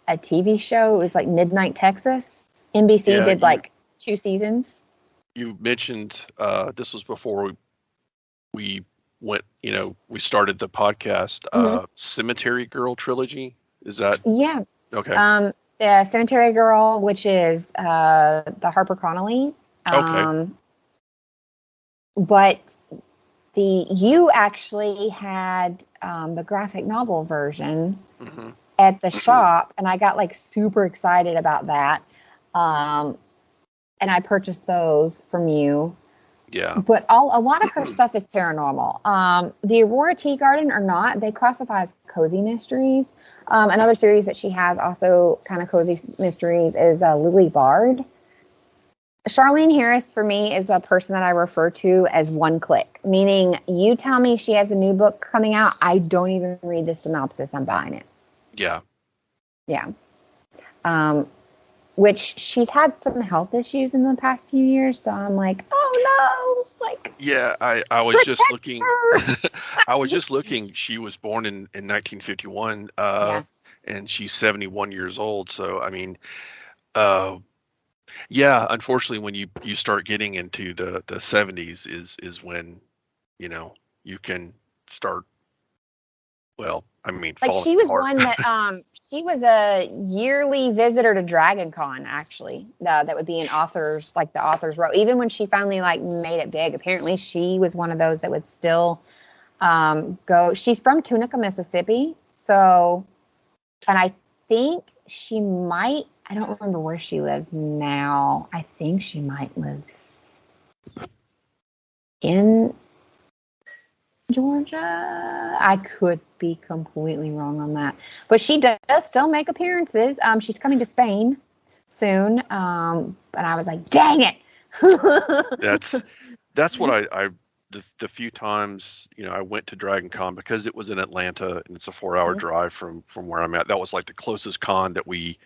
a TV show. It was like Midnight Texas. NBC yeah. did like 2 seasons. You mentioned this was before we went. We started the podcast. Hmm. Cemetery Girl trilogy. Is that Yeah. okay? The Cemetery Girl, which is the Harper Connolly. Okay. But you actually had the graphic novel version hmm at the shop, and I got like super excited about that. Um, and I purchased those from you. Yeah. But a lot of her stuff is paranormal. The Aurora Tea Garden or not, they classify as cozy mysteries. Another series that she has also kind of cozy mysteries is Lily Bard. Charlene Harris for me is a person that I refer to as one click, meaning you tell me she has a new book coming out, I don't even read the synopsis, I'm buying it. Yeah. Yeah. Um, which she's had some health issues in the past few years, so I'm like, oh no, like Yeah. I was just protect looking. her. I was just looking. She was born in 1951, Yeah. and she's 71 years old. So I mean, uh, yeah. Unfortunately, when you start getting into the 70s, is when you can start. Well, I mean, Like falling she was apart. one that she was a yearly visitor to Dragon Con actually. That would be in authors like the authors row. Even when she finally like made it big, apparently she was one of those that would still go. She's from Tunica, Mississippi. So, and I think she might, I don't remember where she lives now. I think she might live in Georgia. I could be completely wrong on that, but she does still make appearances. She's coming to Spain soon. And I was like, dang it. That's what I the few times I went to Dragon Con because it was in Atlanta and it's a 4-hour drive from where I'm at. That was like the closest con that we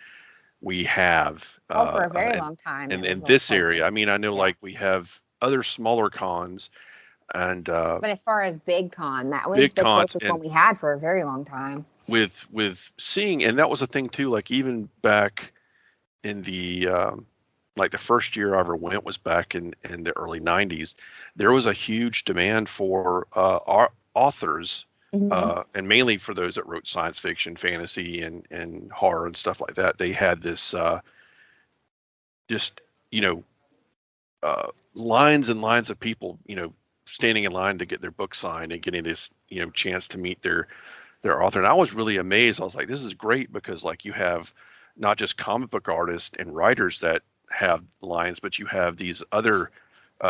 have Oh, for a very long time, in it was in the this area. closest. I mean, I know Yeah. like we have other smaller cons And But as far as Big Con, that was Big the cons, closest and one we had for a very long time. with seeing, and that was a thing too. Like even back in the like the first year I ever went was back in the early '90s. There was a huge demand for our authors, Hmm. and mainly for those that wrote science fiction, fantasy, and horror and stuff like that. They had this just you know lines and lines of people, standing in line to get their book signed and getting this, chance to meet their author. And I was really amazed. I was like, this is great because like you have not just comic book artists and writers that have lines, but you have these other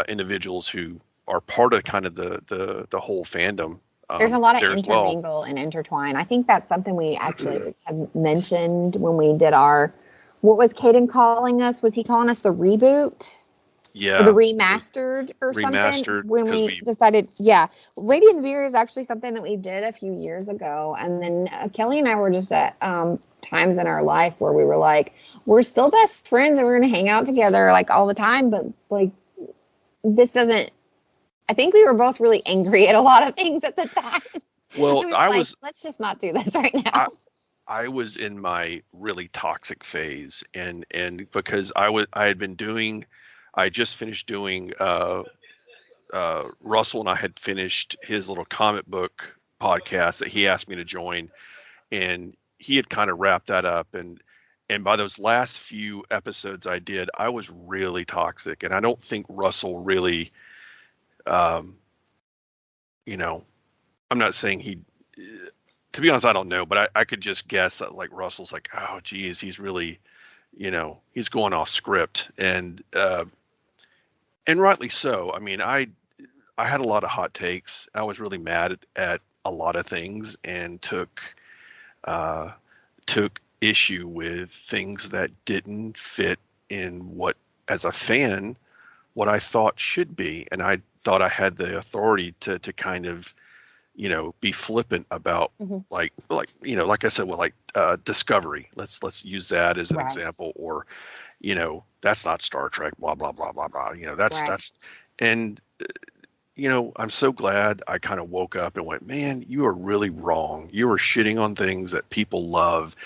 individuals who are part of kind of the whole fandom There's a lot of there as well. intermingle and intertwine. I think that's something we actually have mentioned when we did our, what was Caden calling us? Was he calling us the reboot? Or the Yeah, remastered or something remastered when because we decided, yeah, Lady in the Beer is actually something that we did a few years ago. And then Kelly and I were just at times in our life where we were like, we're still best friends and we're going to hang out together like all the time. But like, this doesn't, I think we were both really angry at a lot of things at the time. well, It was I like, was let's just not do this right now. I, I was in my really toxic phase, and because I had been doing, I just finished doing. Russell and I had finished his little comic book podcast that he asked me to join, and he had kind of wrapped that up, and by those last few episodes I did, I was really toxic, and I don't think Russell really, um, you know, I'm not saying he. To be honest, I don't know, but I could just guess that like Russell's like, oh, geez, he's really, he's going off script, and rightly so. I mean, I had a lot of hot takes. I was really mad at a lot of things and uh, took issue with things that didn't fit in what, as a fan, what I thought should be, and I thought I had the authority to kind of be flippant about Mhm. like I said, well, like Discovery. Let's use that as an Right, example, or that's not Star Trek. Blah blah blah blah blah. That's right. that's and I'm so glad I kind of woke up and went, man, you are really wrong. You are shitting on things that people love.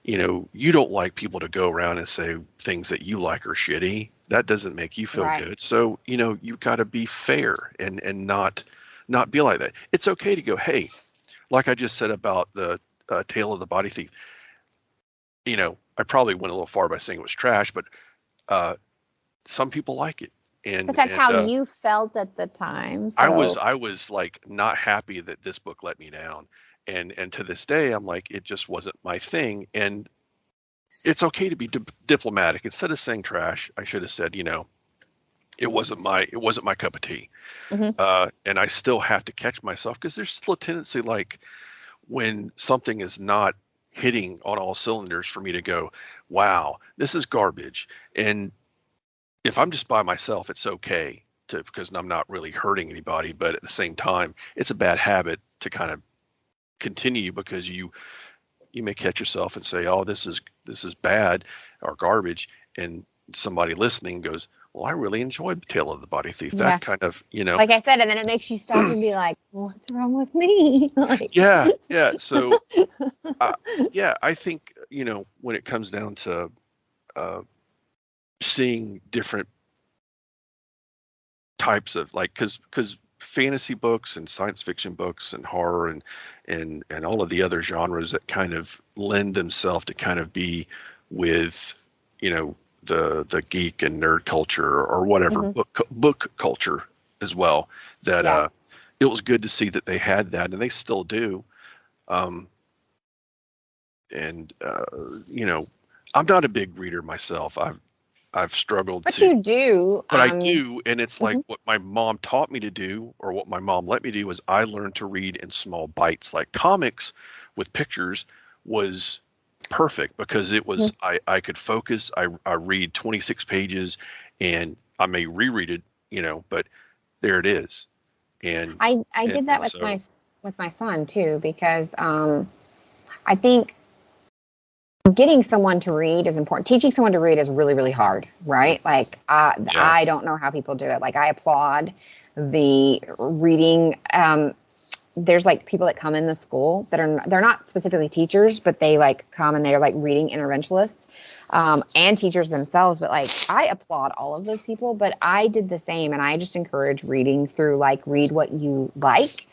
You don't like people to go around and say things that you like are shitty. That doesn't make you feel Right. good. So, you've got to be fair and not be like that. It's okay to go, hey, like I just said about the Tale of the Body Thief. I probably went a little far by saying it was trash, but uh, some people like it. But And that's and how you felt at the time. I was So, I was like not happy that this book let me down. And to this day I'm like it just wasn't my thing, and it's okay to be diplomatic. Instead of saying trash, I should have said, it wasn't my cup of tea. mhm. And I still have to catch myself because there's still a tendency like when something is not hitting on all cylinders for me to go, wow, this is garbage. And if I'm just by myself, it's okay to, because I'm not really hurting anybody. But at the same time, it's a bad habit to kind of continue because you may catch yourself and say, oh, this is bad or garbage, and somebody listening goes, well, I really enjoyed Tale of the Body Thief. Yeah. That kind of, Like I said, and then it makes you stop and be like, what's wrong with me? Like, yeah, yeah. So, uh, yeah, I think when it comes down to uh, seeing different types of like because fantasy books and science fiction books and horror and all of the other genres that kind of lend themselves to kind of be with the geek and nerd culture or whatever mhm. book culture as well, that Yeah. it was good to see that they had that and they still do. um and I'm not a big reader myself. I've struggled But to, you do. but I do, and it's like Mhm. what my mom taught me to do, or what my mom let me do, was I learned to read in small bites. Like comics with pictures was perfect because it was Mhm. I could focus. I read 26 pages, and I may reread it, but there it is. And I and, did that and so, with my son too because I think getting someone to read is important. Teaching someone to read is really, really hard, right? Like, I don't know how people do it. Like, I applaud the reading. There's like people that come in the school that they're not specifically teachers, but they like come and they're like reading interventionists, and teachers themselves. But like, I applaud all of those people, but I did the same. And I just encourage reading through like, read what you like.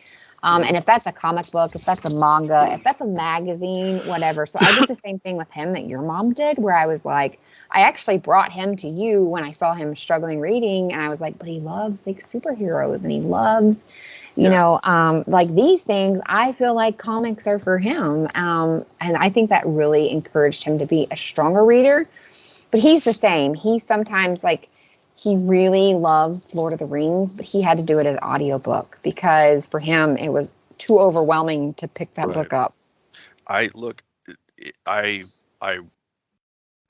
And if that's a comic book, if that's a manga, if that's a magazine, whatever. So I did the same thing with him that your mom did, where I was like, I actually brought him to you when I saw him struggling reading. And I was like, but he loves like superheroes and he loves, you know, like these things. I feel like comics are for him. And I think that really encouraged him to be a stronger reader. But he's the same. He sometimes like, he really loves Lord of the Rings, but he had to do it as audiobook because for him it was too overwhelming to pick that book up. I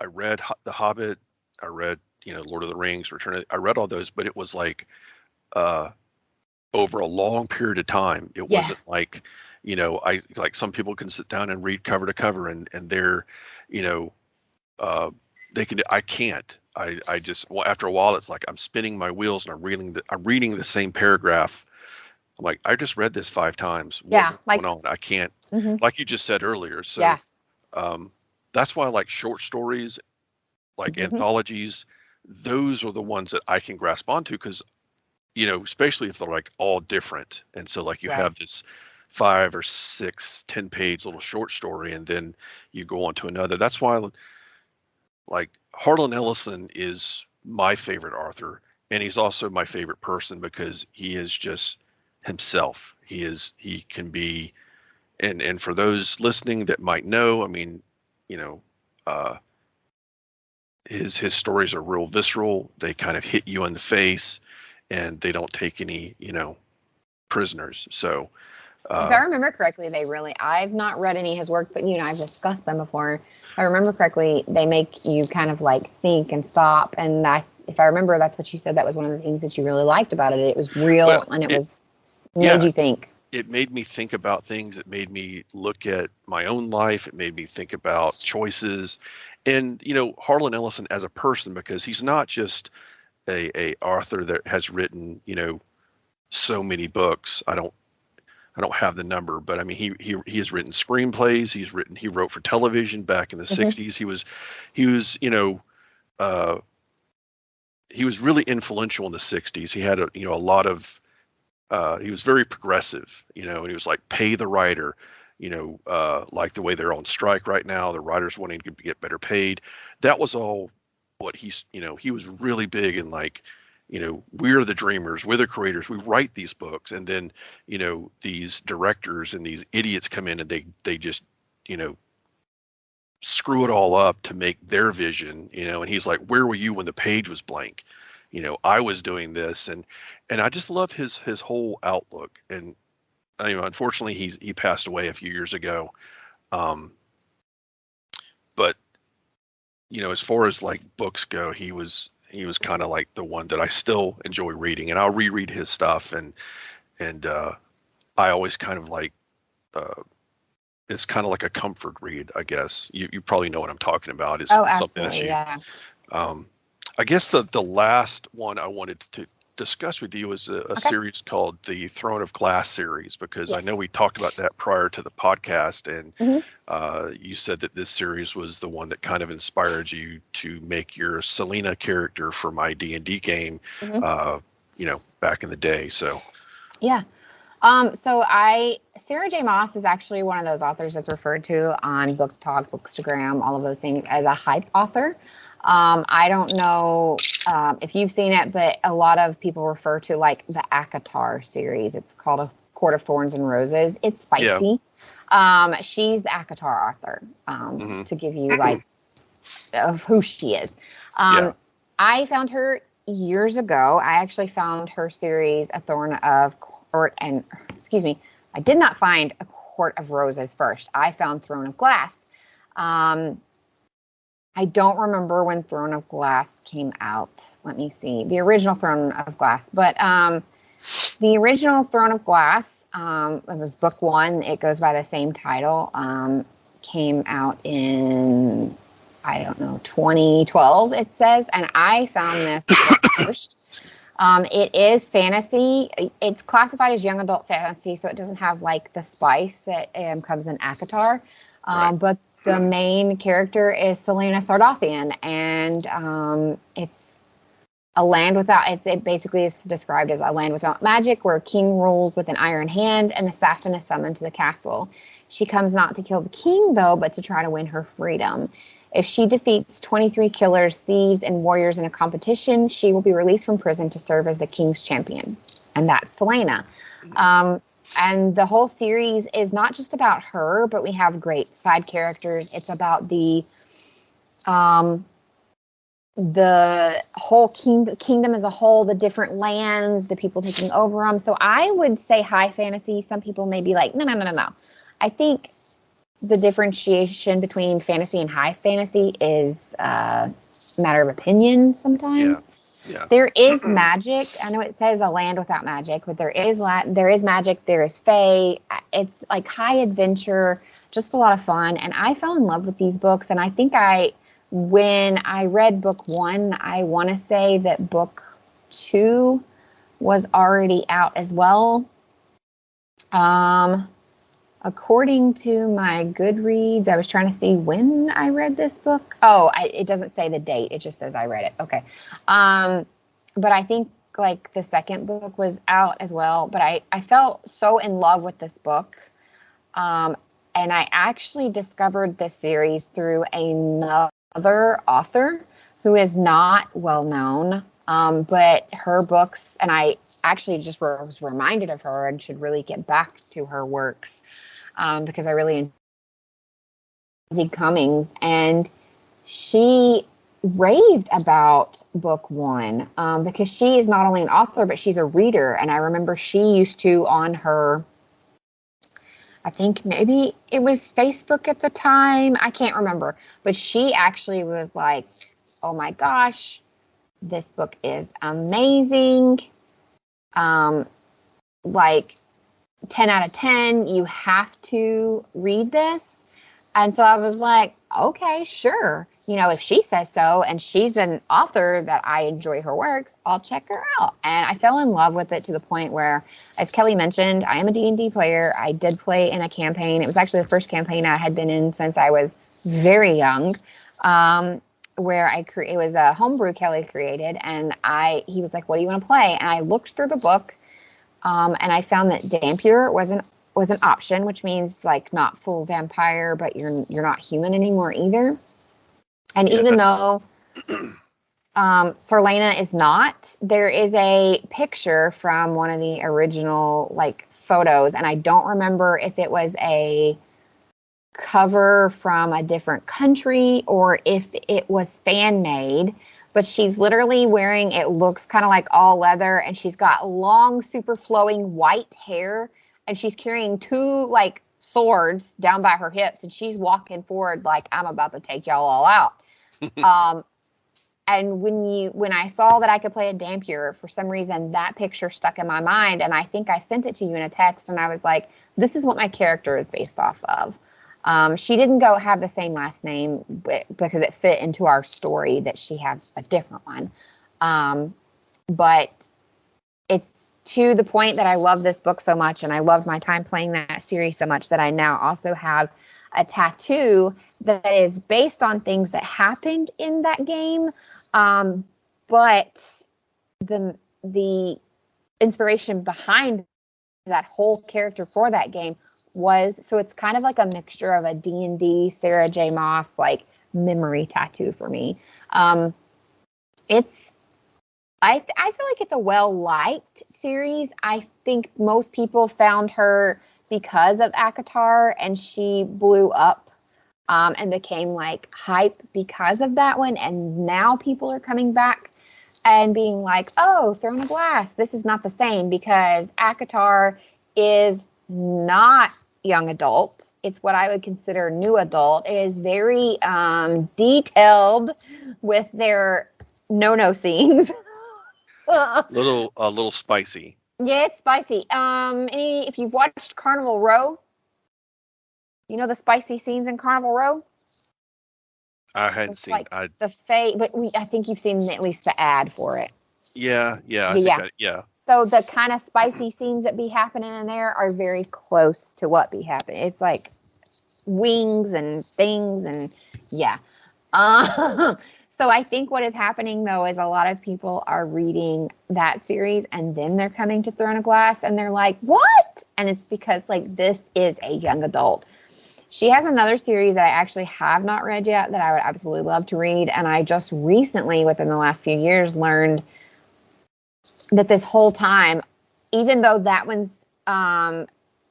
read The Hobbit. I read, Lord of the Rings, I read all those, but it was like over a long period of time. It wasn't like, I like some people can sit down and read cover to cover and they're, they can. I can't. I just, after a while, it's like I'm spinning my wheels and I'm reading the same paragraph. I'm like, I just read this 5 times. What's going on? I can't, like you just said earlier. So that's why I like short stories, like anthologies. Those are the ones that I can grasp onto because, especially if they're like all different. And so like you have this 5 or 6, 10-page little short story, and then you go on to another. That's why like Harlan Ellison is my favorite author, and he's also my favorite person because he is just himself. He can be, and for those listening that might know, I mean, his stories are real visceral. They kind of hit you in the face, and they don't take any, prisoners. So, if I remember correctly, I've not read any of his works, but I've discussed them before. If I remember correctly, they make you kind of like think and stop. And if I remember, that's what you said. That was one of the things that you really liked about it. It was real and it made you think. It made me think about things. It made me look at my own life. It made me think about choices. And, Harlan Ellison as a person, because he's not just a author that has written, so many books. I don't have the number, but I mean, he has written screenplays. He wrote for television back in the 60s. He was really influential in the 60s. He had a lot of, he was very progressive, and he was like, pay the writer, like the way they're on strike right now, the writers wanting to get better paid. That was all what he was really big in, like, we're the dreamers, we're the creators, we write these books. And then, these directors and these idiots come in and they just, screw it all up to make their vision, and he's like, where were you when the page was blank? I was doing this. And I just love his whole outlook. And, unfortunately he passed away a few years ago. But, as far as like books go, he was kind of like the one that I still enjoy reading, and I'll reread his stuff. And I always kind of like, it's kind of like a comfort read, I guess. You probably know what I'm talking about. Is something that you, I guess the last one I wanted to discuss with you is a series called the Throne of Glass series, because I know we talked about that prior to the podcast, and you said that this series was the one that kind of inspired you to make your Selena character for my D&D game, back in the day. So Sarah J. Maas is actually one of those authors that's referred to on Book Talk, Bookstagram, all of those things as a hype author. I don't know if you've seen it, but a lot of people refer to like the ACOTAR series. It's called A Court of Thorns and Roses. It's spicy. She's the ACOTAR author, to give you like of who she is. I found her years ago. I actually found her series, A Thorn of Court and, I did not find A Court of Roses first. I found Throne of Glass. I don't remember when Throne of Glass came out. Let me see. The original Throne of Glass. But the original Throne of Glass, it was book 1. It goes by the same title. came out in, I don't know, 2012, it says. And I found this first. It is fantasy. It's classified as young adult fantasy, so it doesn't have like the spice that comes in ACOTAR. Right. But the main character is Selena Sardathian, and it's a land without. It basically is described as a land without magic, where a king rules with an iron hand. An assassin is summoned to the castle. She comes not to kill the king, though, but to try to win her freedom. If she defeats 23 killers, thieves, and warriors in a competition, she will be released from prison to serve as the king's champion. And that's Selena. And the whole series is not just about her, but we have great side characters. It's about the whole kingdom as a whole, the different lands, the people taking over them. So I would say high fantasy. Some people may be like, no. I think the differentiation between fantasy and high fantasy is a matter of opinion sometimes. Yeah. There is magic. I know it says a land without magic, but there is magic. There is fae. It's like high adventure, just a lot of fun. And I fell in love with these books. And I think when I read book 1, I want to say that book 2 was already out as well. According to my Goodreads, I was trying to see when I read this book. Oh, it doesn't say the date. It just says I read it. Okay. But I think like the second book was out as well. But I felt so in love with this book. And I actually discovered this series through another author who is not well known. But her books, and I actually just was reminded of her and should really get back to her works. Because I really enjoyed Lindsay Cummings, and she raved about book 1 because she is not only an author, but she's a reader. And I remember she used to, on her, I think maybe it was Facebook at the time, I can't remember, but she actually was like, oh my gosh, this book is amazing. Like 10 out of 10, you have to read this. And so I was like, okay, sure. If she says so, and she's an author that I enjoy her works, I'll check her out. And I fell in love with it to the point where, as Kelley mentioned, I am a D&D player. I did play in a campaign. It was actually the first campaign I had been in since I was very young, where it was a homebrew Kelley created. And he was like, what do you want to play? And I looked through the book. And I found that Dampier was an option, which means like not full vampire, but you're not human anymore either. And even though Sarlena is not, there is a picture from one of the original like photos, and I don't remember if it was a cover from a different country or if it was fan made. But she's literally wearing, it looks kind of like all leather, and she's got long, super flowing white hair, and she's carrying 2 like swords down by her hips, and she's walking forward like, I'm about to take y'all all out. And when I saw that I could play a Dampier, for some reason that picture stuck in my mind, and I think I sent it to you in a text, and I was like, this is what my character is based off of. She didn't have the same last name because it fit into our story that she had a different one. But it's to the point that I love this book so much, and I loved my time playing that series so much, that I now also have a tattoo that is based on things that happened in that game. But the inspiration behind that whole character for that game so it's kind of like a mixture of a D&D Sarah J. Maas like memory tattoo for me. I feel like it's a well-liked series. I think most people found her because of ACOTAR, and she blew up and became like hype because of that one. And now people are coming back and being like, oh, Throne of Glass, this is not the same, because ACOTAR is not young adult. It's what I would consider new adult. It is very detailed with their no scenes. A little spicy. Yeah, it's spicy. If you've watched Carnival Row, You know the spicy scenes in Carnival Row? I hadn't It's seen. like but I think you've seen at least the ad for it. Yeah. I think. Yeah. Yeah. So the kind of spicy scenes that be happening in there are very close to what be happening. It's like wings and things and yeah. So I think what is happening though is a lot of people are reading that series and then they're coming to Throne of Glass and they're like, what? And it's because like this is a young adult. She has another series that I actually have not read yet that I would absolutely love to read. And I just recently, within the last few years, learned that this whole time, even though that one's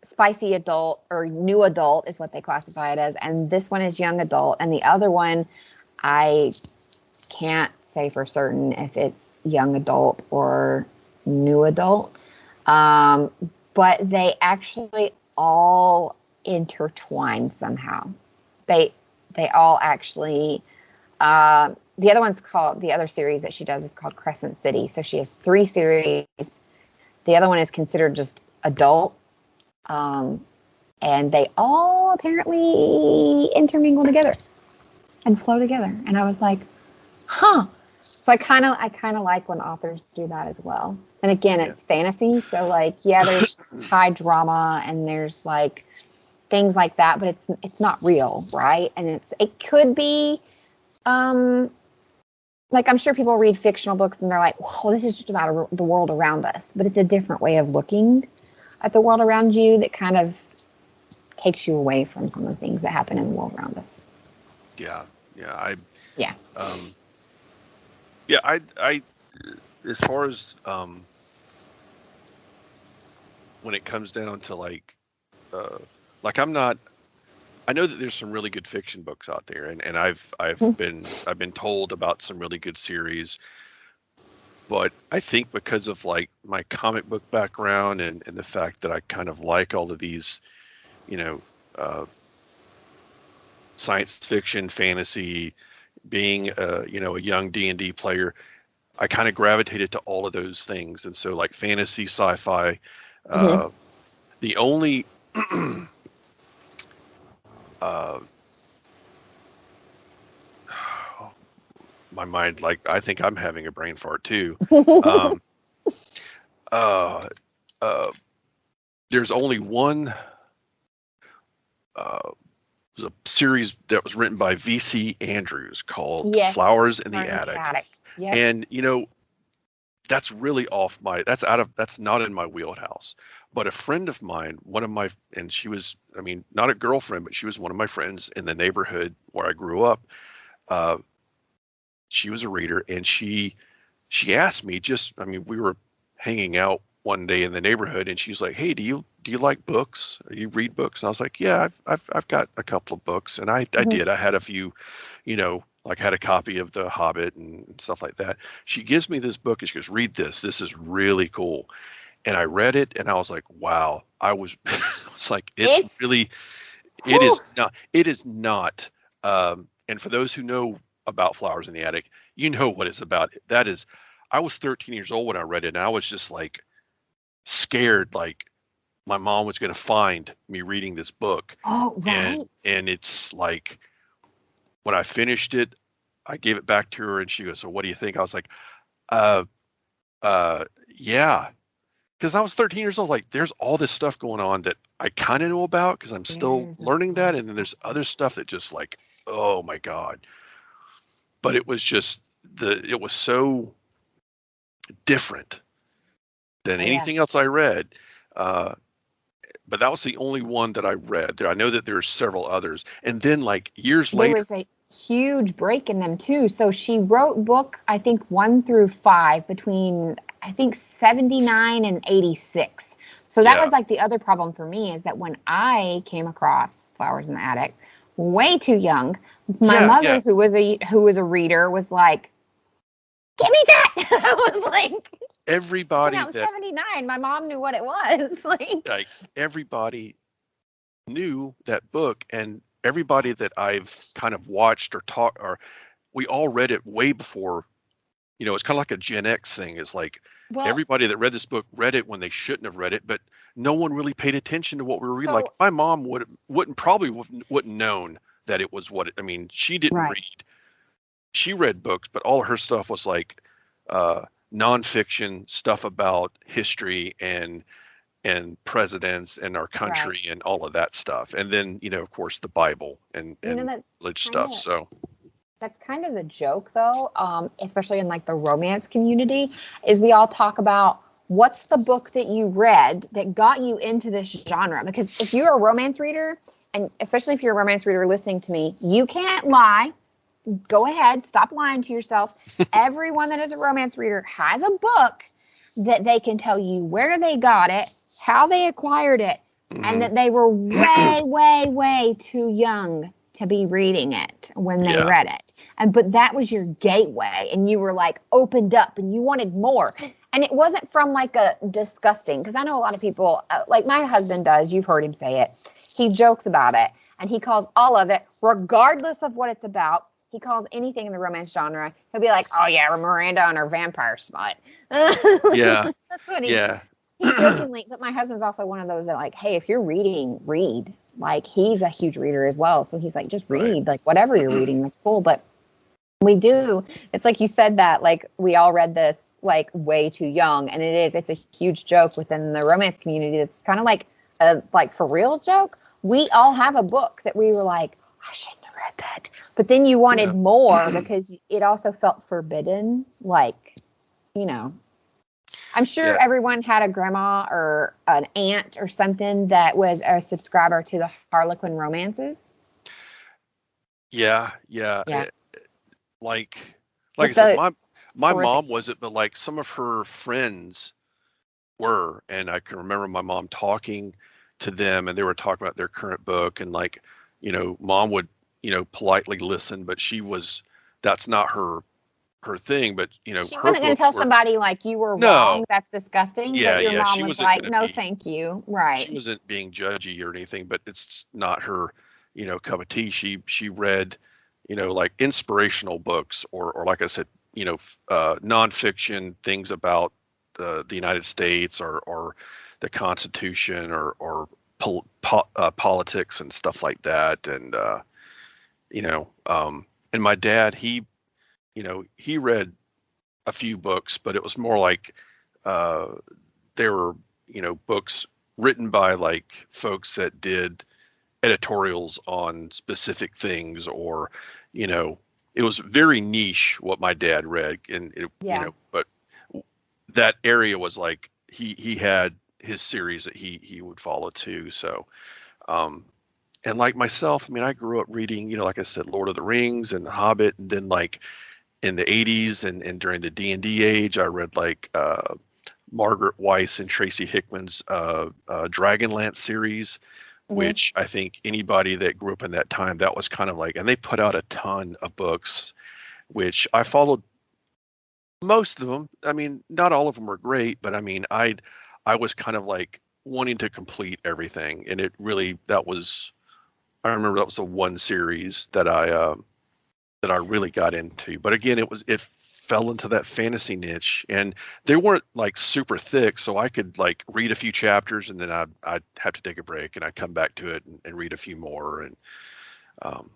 spicy adult or new adult is what they classify it as, and this one is young adult, and the other one, I can't say for certain if it's young adult or new adult, but they actually all intertwine somehow. They all actually. The other series that she does is called Crescent City. So she has 3 series. The other one is considered just adult. And they all apparently intermingle together and flow together. And I was like, huh. So I kind of like when authors do that as well. And again, it's fantasy. So like, yeah, there's high drama and there's like things like that, but it's not real. Right. And it could be, like I'm sure people read fictional books and they're like, whoa, this is just about the world around us. But it's a different way of looking at the world around you that kind of takes you away from some of the things that happen in the world around us. Yeah. I as far as when it comes down to like I'm not. I know that there's some really good fiction books out there, and I've been told about some really good series, but I think because of like my comic book background and the fact that I kind of like all of these, science fiction, fantasy, being a young D&D player, I kind of gravitated to all of those things, and so like fantasy, sci-fi, the only my mind, like I think I'm having a brain fart too. uh, uh, there's only one a series that was written by V.C. Andrews called Flowers in the Attic. Yep. And that's really that's not in my wheelhouse. But a friend of mine, and she was, not a girlfriend, but she was one of my friends in the neighborhood where I grew up. She was a reader, and she asked me we were hanging out one day in the neighborhood, and she was like, "Hey, do you like books? Do you read books?" And I was like, "Yeah, I've got a couple of books," and I did. I had a few, like had a copy of The Hobbit and stuff like that. She gives me this book and she goes, "Read this. This is really cool." And I read it, and I was like, "Wow!" I was, it's like it is not. And for those who know about Flowers in the Attic, you know what it's about. That is, I was 13 years old when I read it, and I was just like scared, like my mom was going to find me reading this book. Oh, right. And it's like, when I finished it, I gave it back to her, and she goes, "So what do you think?" I was like, yeah. Because I was 13 years old, like there's all this stuff going on that I kind of know about because I'm still learning that. And then there's other stuff that just like, oh my God. But it was just it was so different than anything else I read. But that was the only one that I read. I know that there's several others. And then like years later. There was a huge break in them too. So she wrote book, I think 1 through 5 between, I think 79 and 86. So that was like the other problem for me is that when I came across Flowers in the Attic, way too young, my mother, who was a reader, was like, "Give me that!" I was like, everybody that was 79. My mom knew what it was. like everybody knew that book, and everybody that I've kind of watched or talked, or we all read it way before. It's kind of like a Gen X thing. It's like Well, everybody that read this book read it when they shouldn't have read it, but no one really paid attention to what we were reading. Like so my mom wouldn't known that it was what it, I mean, she didn't right, read. She read books, but all her stuff was like nonfiction stuff about history and presidents and our right. country and all of that stuff. And then, of course, the Bible and That's religious kind stuff. of So that's kind of the joke, though. Especially in like the romance community, is we all talk about what's the book that you read that got you into this genre. Because if you're a romance reader, and especially if you're a romance reader listening to me, you can't lie. Go ahead, stop lying to yourself. Everyone that is a romance reader has a book that they can tell you where they got it, how they acquired it, and mhm. that they were way, way, way too young to be reading it when they Yeah, read it. But that was your gateway, and you were like opened up and you wanted more. And it wasn't from like a disgusting, because I know a lot of people, like my husband does, you've heard him say it. He jokes about it and he calls all of it, regardless of what it's about, he calls anything in the romance genre. He'll be like, "Oh yeah, Miranda and her vampire smut." yeah, That's what yeah, he jokingly. But my husband's also one of those that like, hey, if you're reading, read. Like he's a huge reader as well, so he's like, just right. read, like whatever you're reading, that's cool. But we do. It's like you said that like we all read this like way too young, and it's a huge joke within the romance community. It's kind of like a like for real joke. We all have a book that we were like, I shouldn't have read that, but then you Yeah, wanted more because it also felt forbidden. Like, you know, I'm sure yeah, everyone had a grandma or an aunt or something that was a subscriber to the Harlequin romances. yeah, yeah. Yeah, Like, like I with said, the my horrific. mom wasn't, but like some of her friends were, and I can remember my mom talking to them, and they were talking about their current book, and like, mom would, politely listen, but that's not her thing, but She her wasn't going to books tell were somebody like you were no, wrong. That's disgusting. But yeah, your yeah, mom she was wasn't like, gonna no, be thank you. she Right. wasn't being judgy or anything, but it's not her, cup of tea. She read, like inspirational books or like I said, nonfiction things about the United States or the Constitution or politics and stuff like that. And and my dad, he read a few books, but it was more like uh, they were, books written by like folks that did editorials on specific things or, you know, it was very niche what my dad read. And, Yeah. but that area was like, he had his series that he would follow too. So, um, and like myself, I mean, I grew up reading, like I said, Lord of the Rings and The Hobbit, and then like in the 80s and during the D&D age, I read like Margaret Weiss and Tracy Hickman's Dragonlance series, Hmm. which I think anybody that grew up in that time, that was kind of like, and they put out a ton of books, which I followed most of them. I mean, not all of them were great, but I mean, I was kind of like wanting to complete everything, and it really I remember that was the one series that I really got into. But again, it fell into that fantasy niche, and they weren't like super thick, so I could like read a few chapters, and then I'd have to take a break, and I'd come back to it and read a few more, and um,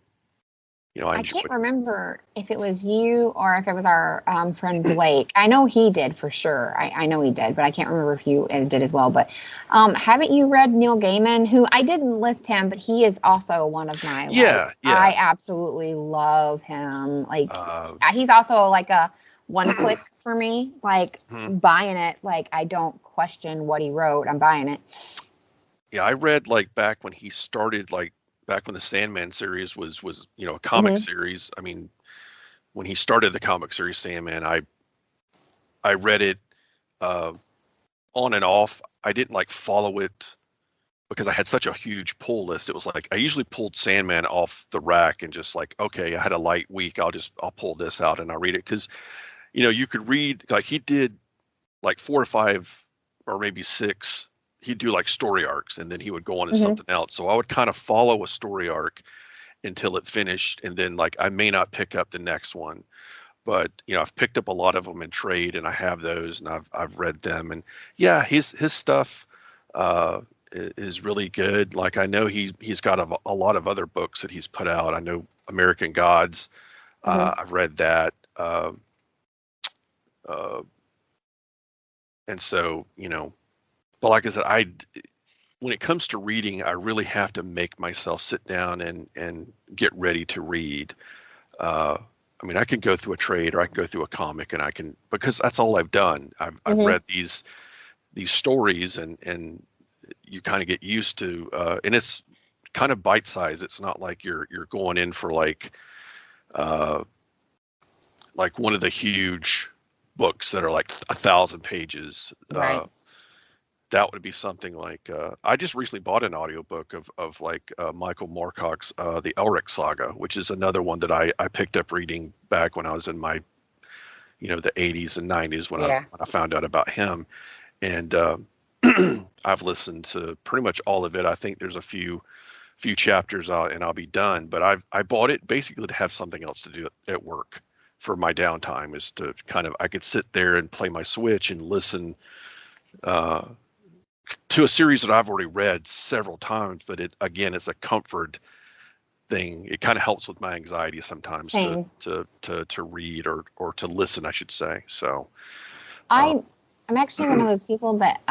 I I enjoyed can't it. remember if it was you or if it was our friend Blake. I know he did for sure. I know he did, but I can't remember if you did as well. But haven't you read Neil Gaiman? Who I didn't list him, but he is also one of my like. Yeah, I yeah. absolutely love him. Like Uh, he's also like a one click for me. Like hmm. buying it. Like I don't question what he wrote. I'm buying it. Yeah, I read like back when he started, like back when the Sandman series was a comic Hmm. series. I mean, when he started the comic series Sandman, I read it uh, on and off. I didn't like follow it because I had such a huge pull list. It was like I usually pulled Sandman off the rack and just like, okay, I had a light week. I'll pull this out and I'll read it because you could read like he did like 4 or 5 or maybe 6. He'd do like story arcs and then he would go on to Hmm. something else. So I would kind of follow a story arc until it finished, and then like I may not pick up the next one. but I've picked up a lot of them in trade, and I have those, and I've read them, and yeah, his stuff is really good. Like, I know he's got a lot of other books that he's put out. I know American Gods. I've read that. Uh, and so, but like I said, when it comes to reading, I really have to make myself sit down and get ready to read. I mean, I can go through a trade or I can go through a comic, and because that's all I've done. I've read these stories, and you kind of get used to, and it's kind of bite size. It's not like you're going in for like one of the huge books that are like 1,000 pages. Right. That would be something like, I just recently bought an audiobook of Michael Moorcock's the Elric Saga, which is another one that I picked up reading back when I was in my, the 80s and 90s when I found out about him. And I've listened to pretty much all of it. I think there's a few chapters out and I'll be done. But I bought it basically to have something else to do at work for my downtime, is to I could sit there and play my Switch and listen to a series that I've already read several times, but it's a comfort thing. It kind of helps with my anxiety sometimes to read or to listen, I should say. So I'm actually one of those people that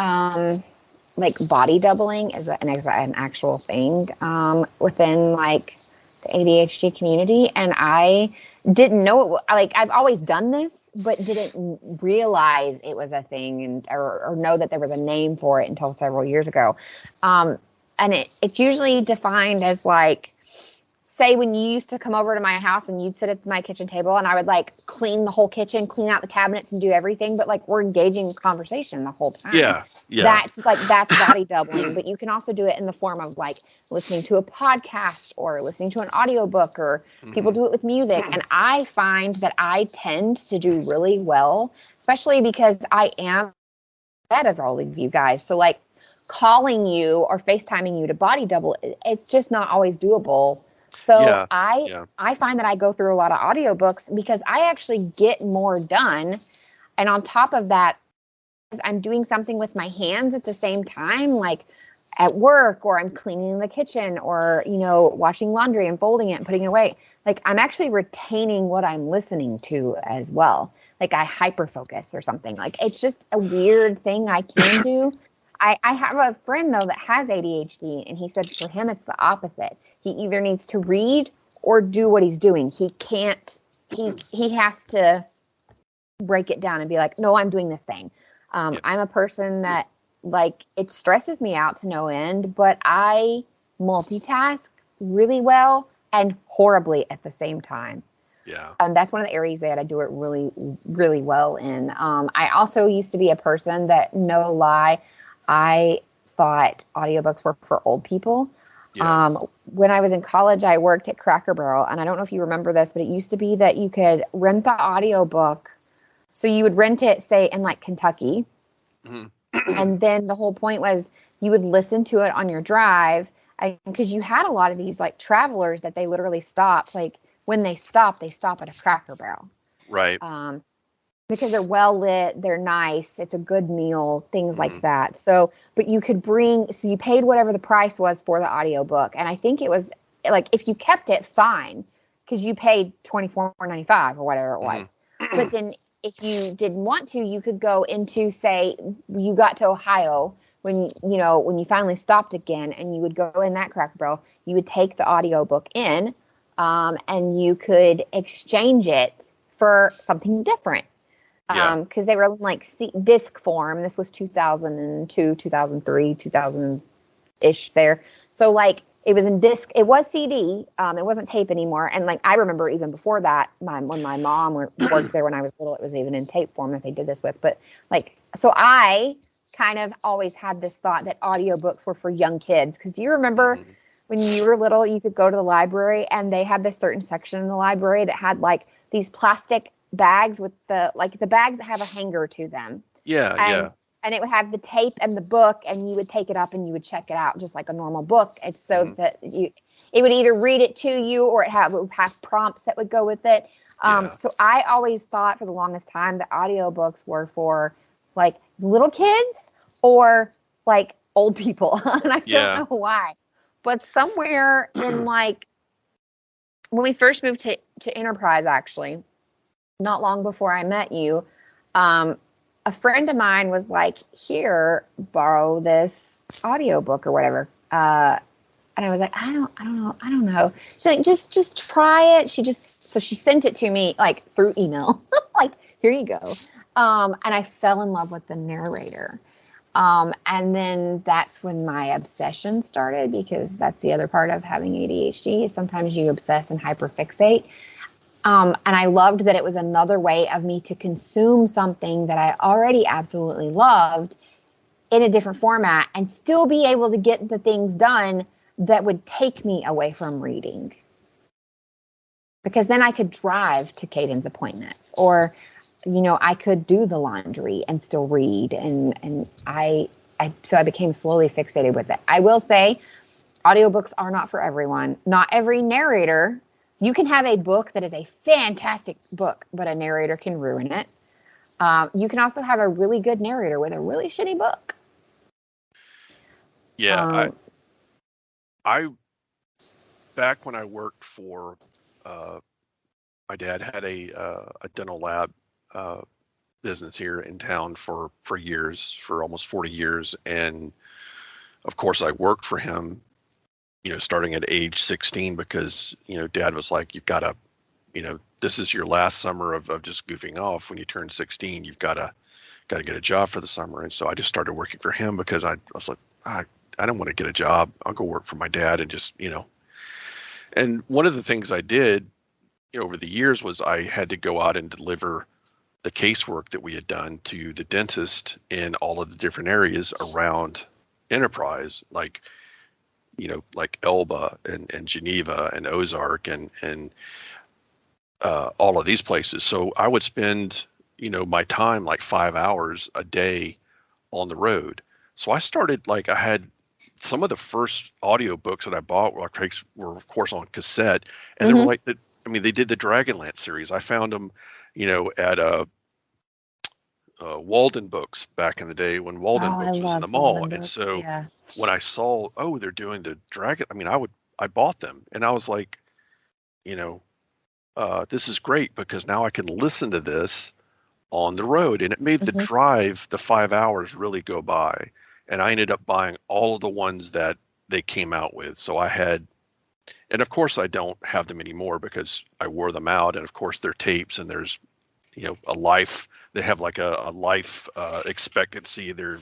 like body doubling is an actual thing within like the ADHD community, and I didn't know it. Like, I've always done this, but didn't realize it was a thing, or know that there was a name for it until several years ago. And it's usually defined as like, say when you used to come over to my house and you'd sit at my kitchen table and I would like clean the whole kitchen, clean out the cabinets and do everything, but like we're engaging in conversation the whole time. Yeah. That's body doubling, but you can also do it in the form of like listening to a podcast or listening to an audiobook, or people do it with music. And I find that I tend to do really well, especially because I am ahead of all of you guys. So like calling you or FaceTiming you to body double, it's just not always doable. So I find that I go through a lot of audiobooks because I actually get more done. And on top of that, I'm doing something with my hands at the same time, like at work, or I'm cleaning the kitchen, or, washing laundry and folding it and putting it away. Like, I'm actually retaining what I'm listening to as well. Like, I hyper focus or something. Like, it's just a weird thing I can do. I have a friend, though, that has ADHD, and he said for him it's the opposite. He either needs to read or do what he's doing. He can't, he has to break it down and be like, no, I'm doing this thing. I'm a person that, like, it stresses me out to no end, but I multitask really well and horribly at the same time. Yeah. That's one of the areas that I do it really, really well in. I also used to be a person that, no lie, I thought audiobooks were for old people. Yeah. When I was in college, I worked at Cracker Barrel, and I don't know if you remember this, but it used to be that you could rent the audiobook. So you would rent it, say, in like Kentucky. And then the whole point was you would listen to it on your drive, because you had a lot of these like travelers that they literally stopped. Like, when they stop at a Cracker Barrel. Right. Because they're well lit, they're nice, it's a good meal, things like that. So, but you could so you paid whatever the price was for the audiobook. And I think it was like, if you kept it, fine, because you paid $24.95 or whatever it was. But then if you didn't want to, you could go into, say, you got to Ohio when you finally stopped again, and you would go in that Cracker Barrel, you would take the audiobook in, and you could exchange it for something different. Because they were in like disc form. This was 2002, 2003, 2000-ish there. So like it was in disc. It was CD. It wasn't tape anymore. And like I remember even before that, when my mom worked there when I was little, it was even in tape form that they did this with. But like, so I kind of always had this thought that audiobooks were for young kids. Because do you remember when you were little, you could go to the library and they had this certain section in the library that had like these plastic bags with the bags that have a hanger to them. Yeah. and it would have the tape and the book, and you would take it up and you would check it out just like a normal book. It's so that it would either read it to you or it would have prompts that would go with it. So I always thought for the longest time that audiobooks were for like little kids or like old people. And I don't know why. But somewhere in like when we first moved to Enterprise, actually, not long before I met you, a friend of mine was like, here, borrow this audiobook or whatever. And I was like, I don't know. She's like, just try it. So she sent it to me like through email, like, here you go. And I fell in love with the narrator. And then that's when my obsession started, because that's the other part of having ADHD is sometimes you obsess and hyperfixate. And I loved that it was another way of me to consume something that I already absolutely loved in a different format and still be able to get the things done that would take me away from reading. Because then I could drive to Caden's appointments, or, I could do the laundry and still read. And so I became slowly fixated with it. I will say audiobooks are not for everyone. Not every narrator. You can have a book that is a fantastic book, but a narrator can ruin it. You can also have a really good narrator with a really shitty book. Yeah. I back when I worked for, my dad had a dental lab business here in town for years, for almost 40 years. And of course I worked for him, starting at age 16, because, Dad was like, you've got to, this is your last summer of just goofing off. When you turn 16, you've got to get a job for the summer. And so I just started working for him because I was like, I don't want to get a job. I'll go work for my dad and just, and one of the things I did over the years was I had to go out and deliver the casework that we had done to the dentist in all of the different areas around Enterprise, like, like Elba and Geneva and Ozark and all of these places. So I would spend, my time like 5 hours a day on the road. So I started, like, I had some of the first audiobooks that I bought were of course on cassette, and they were like they did the Dragonlance series. I found them, at Walden Books back in the day when Walden Books was in the mall. And so when I saw, they're doing the Dragon, I bought them, and I was like, this is great because now I can listen to this on the road, and it made the drive, the 5 hours, really go by. And I ended up buying all of the ones that they came out with. So I had, and of course I don't have them anymore because I wore them out. And of course they're tapes, and there's, a life, they have like a life expectancy. They're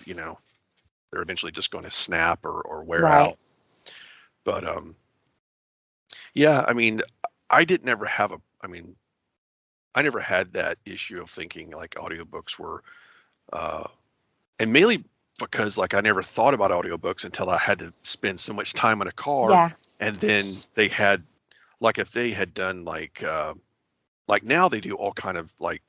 eventually just going to snap or wear out. But I never had that issue of thinking like audiobooks were, and mainly because like I never thought about audiobooks until I had to spend so much time in a car. Yeah. And then they had, like, if they had done like now they do all kind of like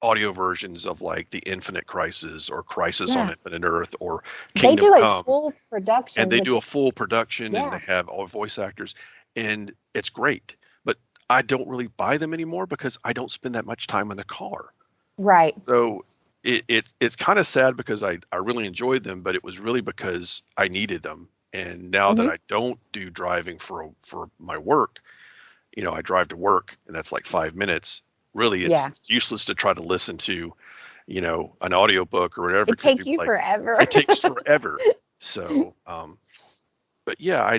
audio versions of like the Infinite Crisis or Crisis on Infinite Earth or Kingdom They do Come. a full production. And they do a full production, and they have all voice actors, and it's great. But I don't really buy them anymore because I don't spend that much time in the car. Right. So it's kind of sad because I really enjoyed them, but it was really because I needed them. And now that I don't do driving for my work, I drive to work, and that's like 5 minutes. Really, it's useless to try to listen to, an audiobook or whatever. It takes you forever. It takes forever. So, but yeah,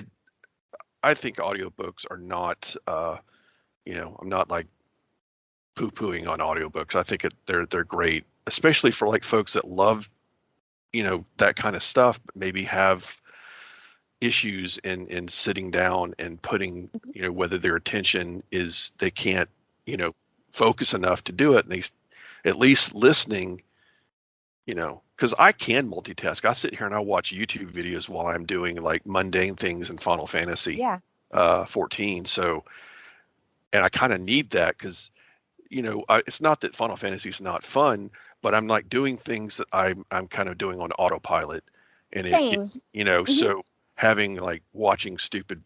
I think audiobooks are not, I'm not like poo-pooing on audiobooks. I think they're great, especially for like folks that love, that kind of stuff, but maybe have issues in sitting down and putting, whether their attention is, they can't, focus enough to do it. And they, at least listening, because I can multitask. I sit here and I watch YouTube videos while I'm doing like mundane things in Final Fantasy 14. So, and I kind of need that because, it's not that Final Fantasy is not fun, but I'm like doing things that I'm kind of doing on autopilot, and Same. so having like watching stupid,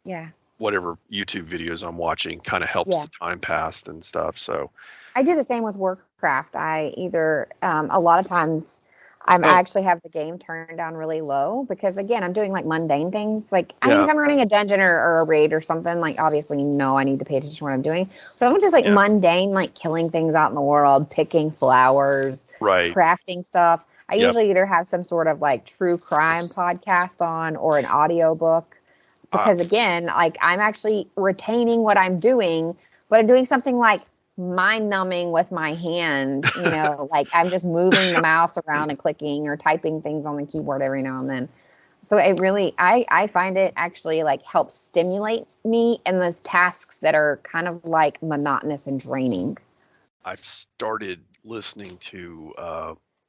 Yeah. whatever YouTube videos I'm watching kind of helps Yeah. the time pass and stuff. So, I do the same with Warcraft. I either a lot of times I oh actually have the game turned down really low because again I'm doing like mundane things. Like I mean yeah, if I'm running a dungeon or a raid or something, like obviously I need to pay attention to what I'm doing. So I'm just like yeah, mundane, like killing things out in the world, picking flowers, right, crafting stuff. I yep. usually either have some sort of like true crime podcast on or an audio book Uh, because again, like I'm actually retaining what I'm doing, but I'm doing something like mind numbing with my hand, like I'm just moving the mouse around and clicking or typing things on the keyboard every now and then. So it really, I find it actually like helps stimulate me in those tasks that are kind of like monotonous and draining. I've started listening to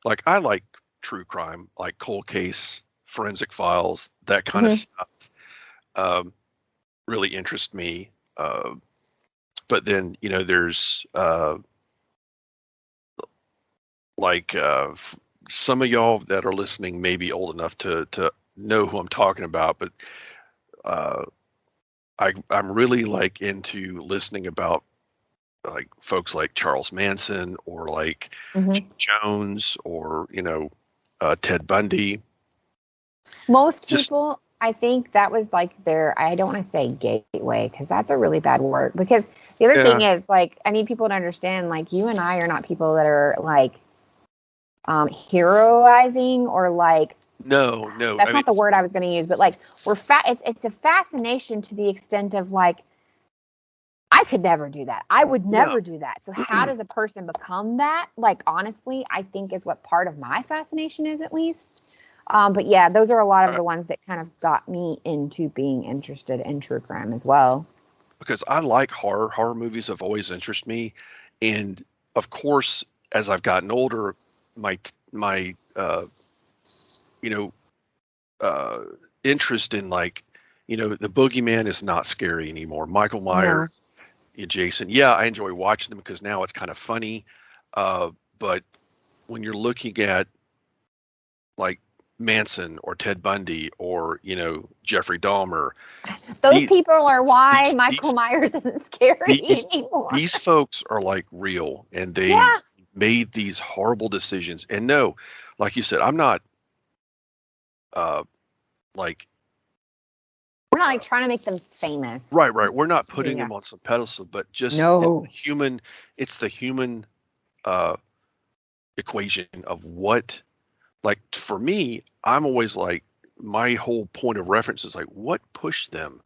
like I like true crime, like cold case, forensic files, that kind of Hmm. stuff. Um, really interests me. But then there's like some of y'all that are listening may be old enough to know who I'm talking about, but uh, I'm really like into listening about like folks like Charles Manson or like Hmm. Jim Jones or Ted Bundy. Most Just people, I think that was like their, I don't want to say gateway because that's a really bad word. Because the other yeah, thing is, like, I need people to understand, like, you and I are not people that are like heroizing or like, no, no. I that's mean, not the word I was going to use, but like, it's a fascination to the extent of like, I could never do that. I would no. never do that. So how does a person become that? Like, honestly, I think is what part of my fascination is at least. But yeah, those are a lot of the ones that kind of got me into being interested in true crime as well. Because I like horror. Horror movies have always interested me, and of course, as I've gotten older, my you know uh, interest in like the boogeyman is not scary anymore. Michael Myers, No. Jason. Yeah, I enjoy watching them because now it's kind of funny. But when you're looking at like Manson or Ted Bundy or Jeffrey Dahmer, Those these people are why these Michael these Myers isn't scary these anymore. these folks are like real, and they Yeah. made these horrible decisions. And no, like you said, I'm not uh like We're not like uh, trying to make them famous. right. We're not putting Yeah. them on some pedestal, but just No. it's the human uh equation of what, like, for me, I'm always like, my whole point of reference is like what pushed them to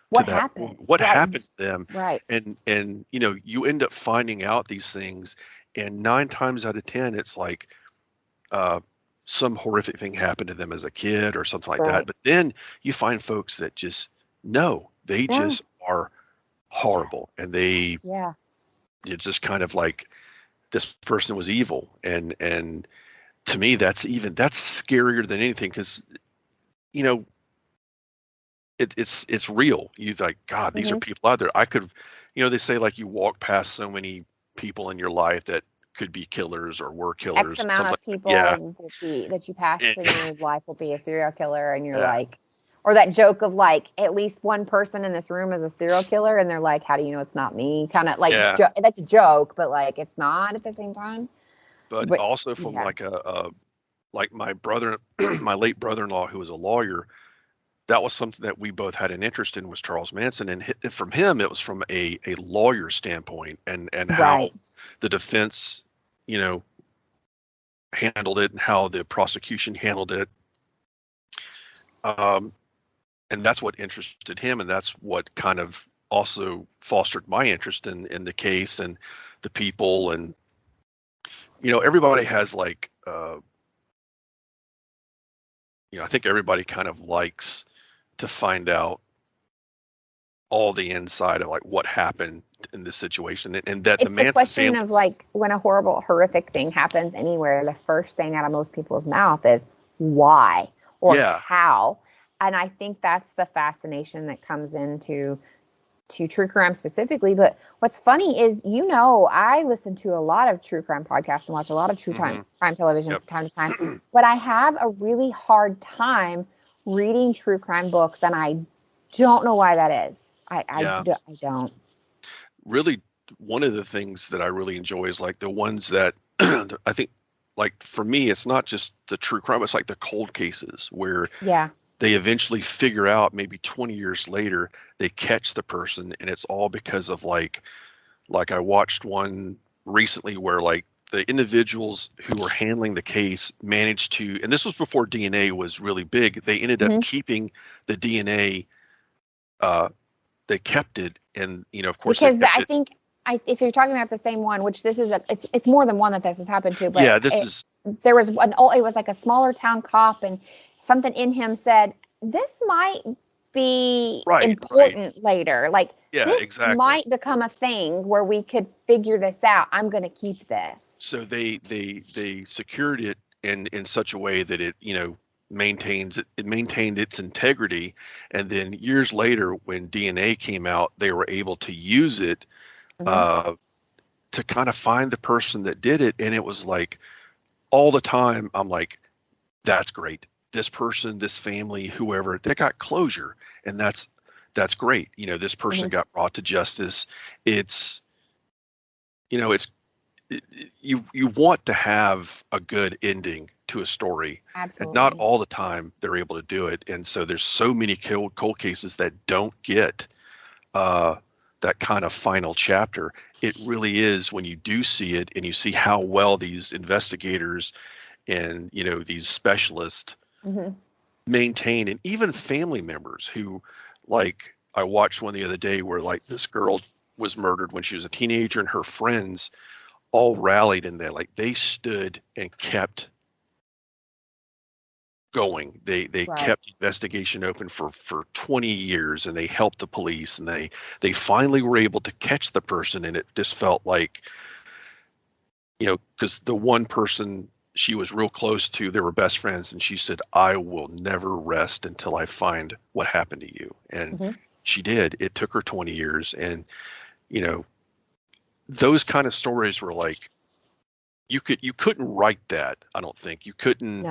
What that happened? point, what Right. happened to them. Right. And you end up finding out these things, and 9 times out of 10 it's like uh some horrific thing happened to them as a kid or something like that. Right. But then you find folks that just no, they Yeah. just are horrible, and Yeah. it's just kind of like this person was evil. And to me, that's scarier than anything, because you know it's real. You like, God, these are Hmm. people out there. I could, they say like you walk past so many people in your life that could be killers or were X killers, amount something of like that. people Yeah. that you pass And- in your life will be a serial killer, and you're yeah. like, or that joke of like, at least one person in this room is a serial killer, and they're like, how do you know it's not me? Kind of like Yeah. that's a joke, but like it's not at the same time. But But also from yeah, like like my brother, my late brother-in-law, who was a lawyer, that was something that we both had an interest in, was Charles Manson. And from him, it was from a lawyer standpoint, and how right. the defense, you know, handled it and how the prosecution handled it. Um, and that's what interested him, and that's what kind of also fostered my interest in the case and the people. And everybody has like I think everybody kind of likes to find out all the inside of like what happened in this situation, and that the It's the Manson question family. of like when a horrible, horrific thing happens anywhere, the first thing out of most people's mouth is why or Yeah, how. And I think that's the fascination that comes into to true crime specifically, but what's funny is, I listen to a lot of true crime podcasts and watch a lot of crime television from time to time, but I have a really hard time reading true crime books, and I don't know why that is. I don't. Really, one of the things that I really enjoy is like the ones that I think, like for me, it's not just the true crime, it's like the cold cases where they eventually figure out, maybe 20 years later, they catch the person, and it's all because of like I watched one recently where like the individuals who were handling the case managed to, and this was before DNA was really big, they ended up keeping the DNA, they kept it, and of course, because I think if you're talking about the same one, which this is it's more than one that this has happened to, but there was it was like a smaller town cop, and something in him said, this might be important later. Like, this might become a thing where we could figure this out. I'm going to keep this. So they secured it in such a way that it, maintained its integrity. And then years later, when DNA came out, they were able to use it to kind of find the person that did it. And it was like, all the time, I'm like, that's great. This person, this family, whoever, they got closure, and that's great. This person got brought to justice. It's, you want to have a good ending to a story. Absolutely. And not all the time they're able to do it. And so there's so many cold cases that don't get that kind of final chapter. It really is, when you do see it and you see how well these investigators and these specialists maintain, and even family members who, like, I watched one the other day where like this girl was murdered when she was a teenager, and her friends all rallied in there. Like, they stood and kept going. They kept the investigation open for 20 years, and they helped the police, and they finally were able to catch the person. And it just felt like, because the one person she was real close to, they were best friends, and she said, I will never rest until I find what happened to you. And she did. It took her 20 years. And, those kind of stories were like, you couldn't write that. I don't think you couldn't,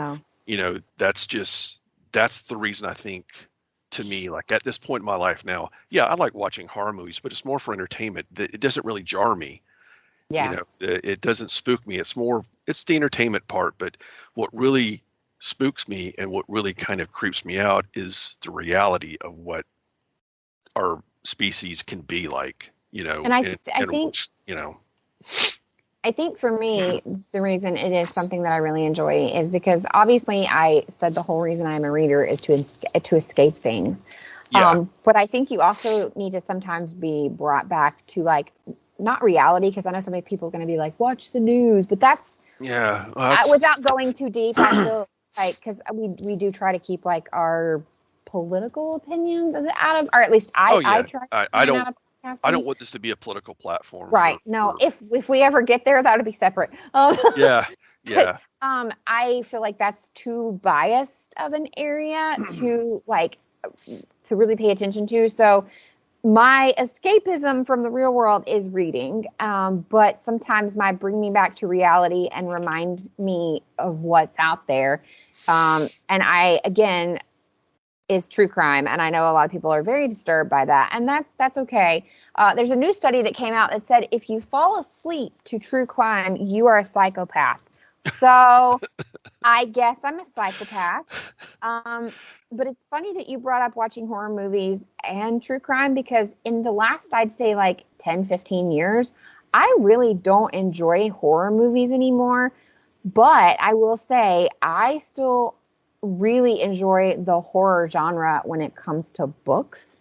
that's the reason I think, to me, like at this point in my life now, I like watching horror movies, but it's more for entertainment. It doesn't really jar me. It doesn't spook me. It's the entertainment part. But what really spooks me and what really kind of creeps me out is the reality of what our species can be like, And I think for me, the reason it is something that I really enjoy is because, obviously, I said the whole reason I'm a reader is to escape things. But I think you also need to sometimes be brought back to, like, not reality, because I know so many people are going to be like, watch the news, but that's without going too deep. I feel like, because we do try to keep like our political opinions out of, or at least I try. I don't want this to be a political platform. Right. If we ever get there, that would be separate. Yeah. But, I feel like that's too biased of an area to really pay attention to. So my escapism from the real world is reading, but sometimes bring me back to reality and remind me of what's out there. And again, is true crime. And I know a lot of people are very disturbed by that, and that's okay. There's a new study that came out that said if you fall asleep to true crime, you are a psychopath. So I guess I'm a psychopath. But it's funny that you brought up watching horror movies and true crime, because in the last, I'd say like 10, 15 years, I really don't enjoy horror movies anymore. But I will say I still really enjoy the horror genre when it comes to books.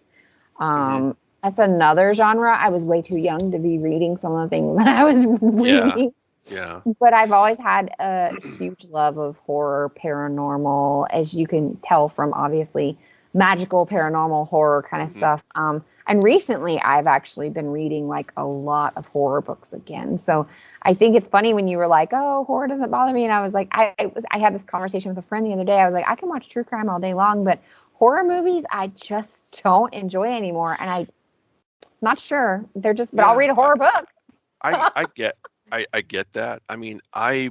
That's another genre. I was way too young to be reading some of the things that I was reading. Yeah. But I've always had a huge love of horror, paranormal, as you can tell from obviously magical, paranormal, horror kind of stuff. And recently I've actually been reading like a lot of horror books again. So I think it's funny when you were like, oh, horror doesn't bother me. And I was like, I had this conversation with a friend the other day. I was like, I can watch true crime all day long, but horror movies, I just don't enjoy anymore. And Not sure. They're just, but I'll read a horror book. I get that. I mean, a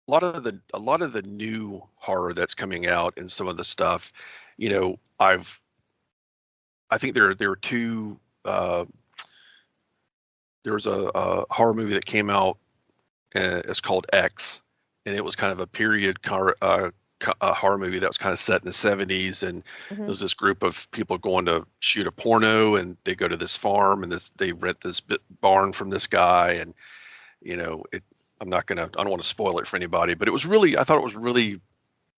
lot of the new horror that's coming out and some of the stuff, you know, I think there are two. There was a horror movie that came out. It's called X, and it was kind of a period a horror movie that was kind of set in the 70s, and there was this group of people going to shoot a porno, and they go to this farm, and they rent this barn from this guy, and you know, I don't want to spoil it for anybody, but I thought it was really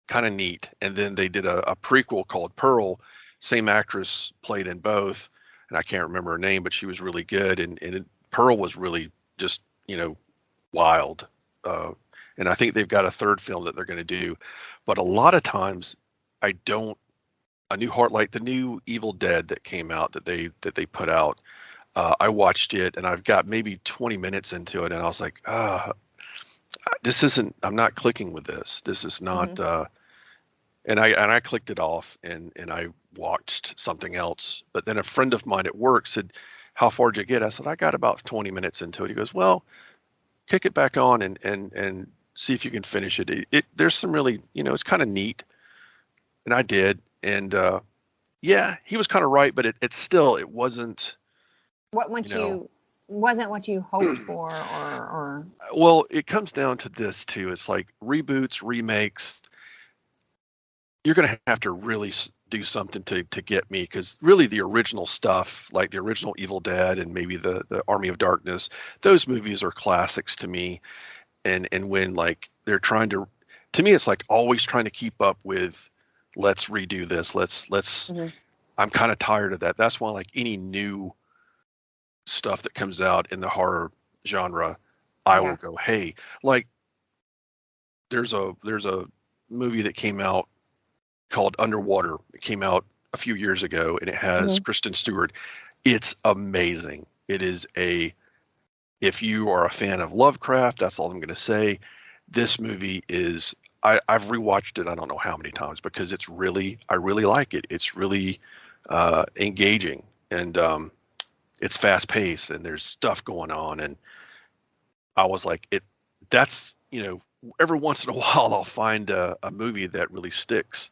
kind of neat. And then they did a prequel called Pearl. Same actress played in both, and I can't remember her name, but she was really good. And Pearl was really just, you know, wild. And I think they've got a third film that they're going to do. But a lot of times, a new heart, like the new Evil Dead that came out that they put out. I watched it, and I've got maybe 20 minutes into it, and I was like, I'm not clicking with this. This is not. And I clicked it off, and I watched something else. But then a friend of mine at work said, "How far did you get?" I said, "I got about 20 minutes into it." He goes, "Well, kick it back on and see if you can finish it. There's some really, you know, it's kind of neat." And I did, and yeah, he was kind of right, but it wasn't. Wasn't what you hoped for, or. Well, it comes down to this too. It's like reboots, remakes. You're going to have to really do something to get me, because really the original stuff, like the original Evil Dead and maybe the Army of Darkness, those movies are classics to me. And when like they're trying to me, it's like always trying to keep up with, let's redo this. Let's. I'm kind of tired of that. That's why like any new stuff that comes out in the horror genre, I will go, hey, like there's a movie that came out called Underwater. It came out a few years ago, and it has Kristen Stewart. It's amazing. It is if you are a fan of Lovecraft, that's all I'm going to say. This movie is, I've rewatched it I don't know how many times, because I really like it. It's really engaging, and it's fast paced, and there's stuff going on. And I was like, that's, you know, every once in a while I'll find a movie that really sticks.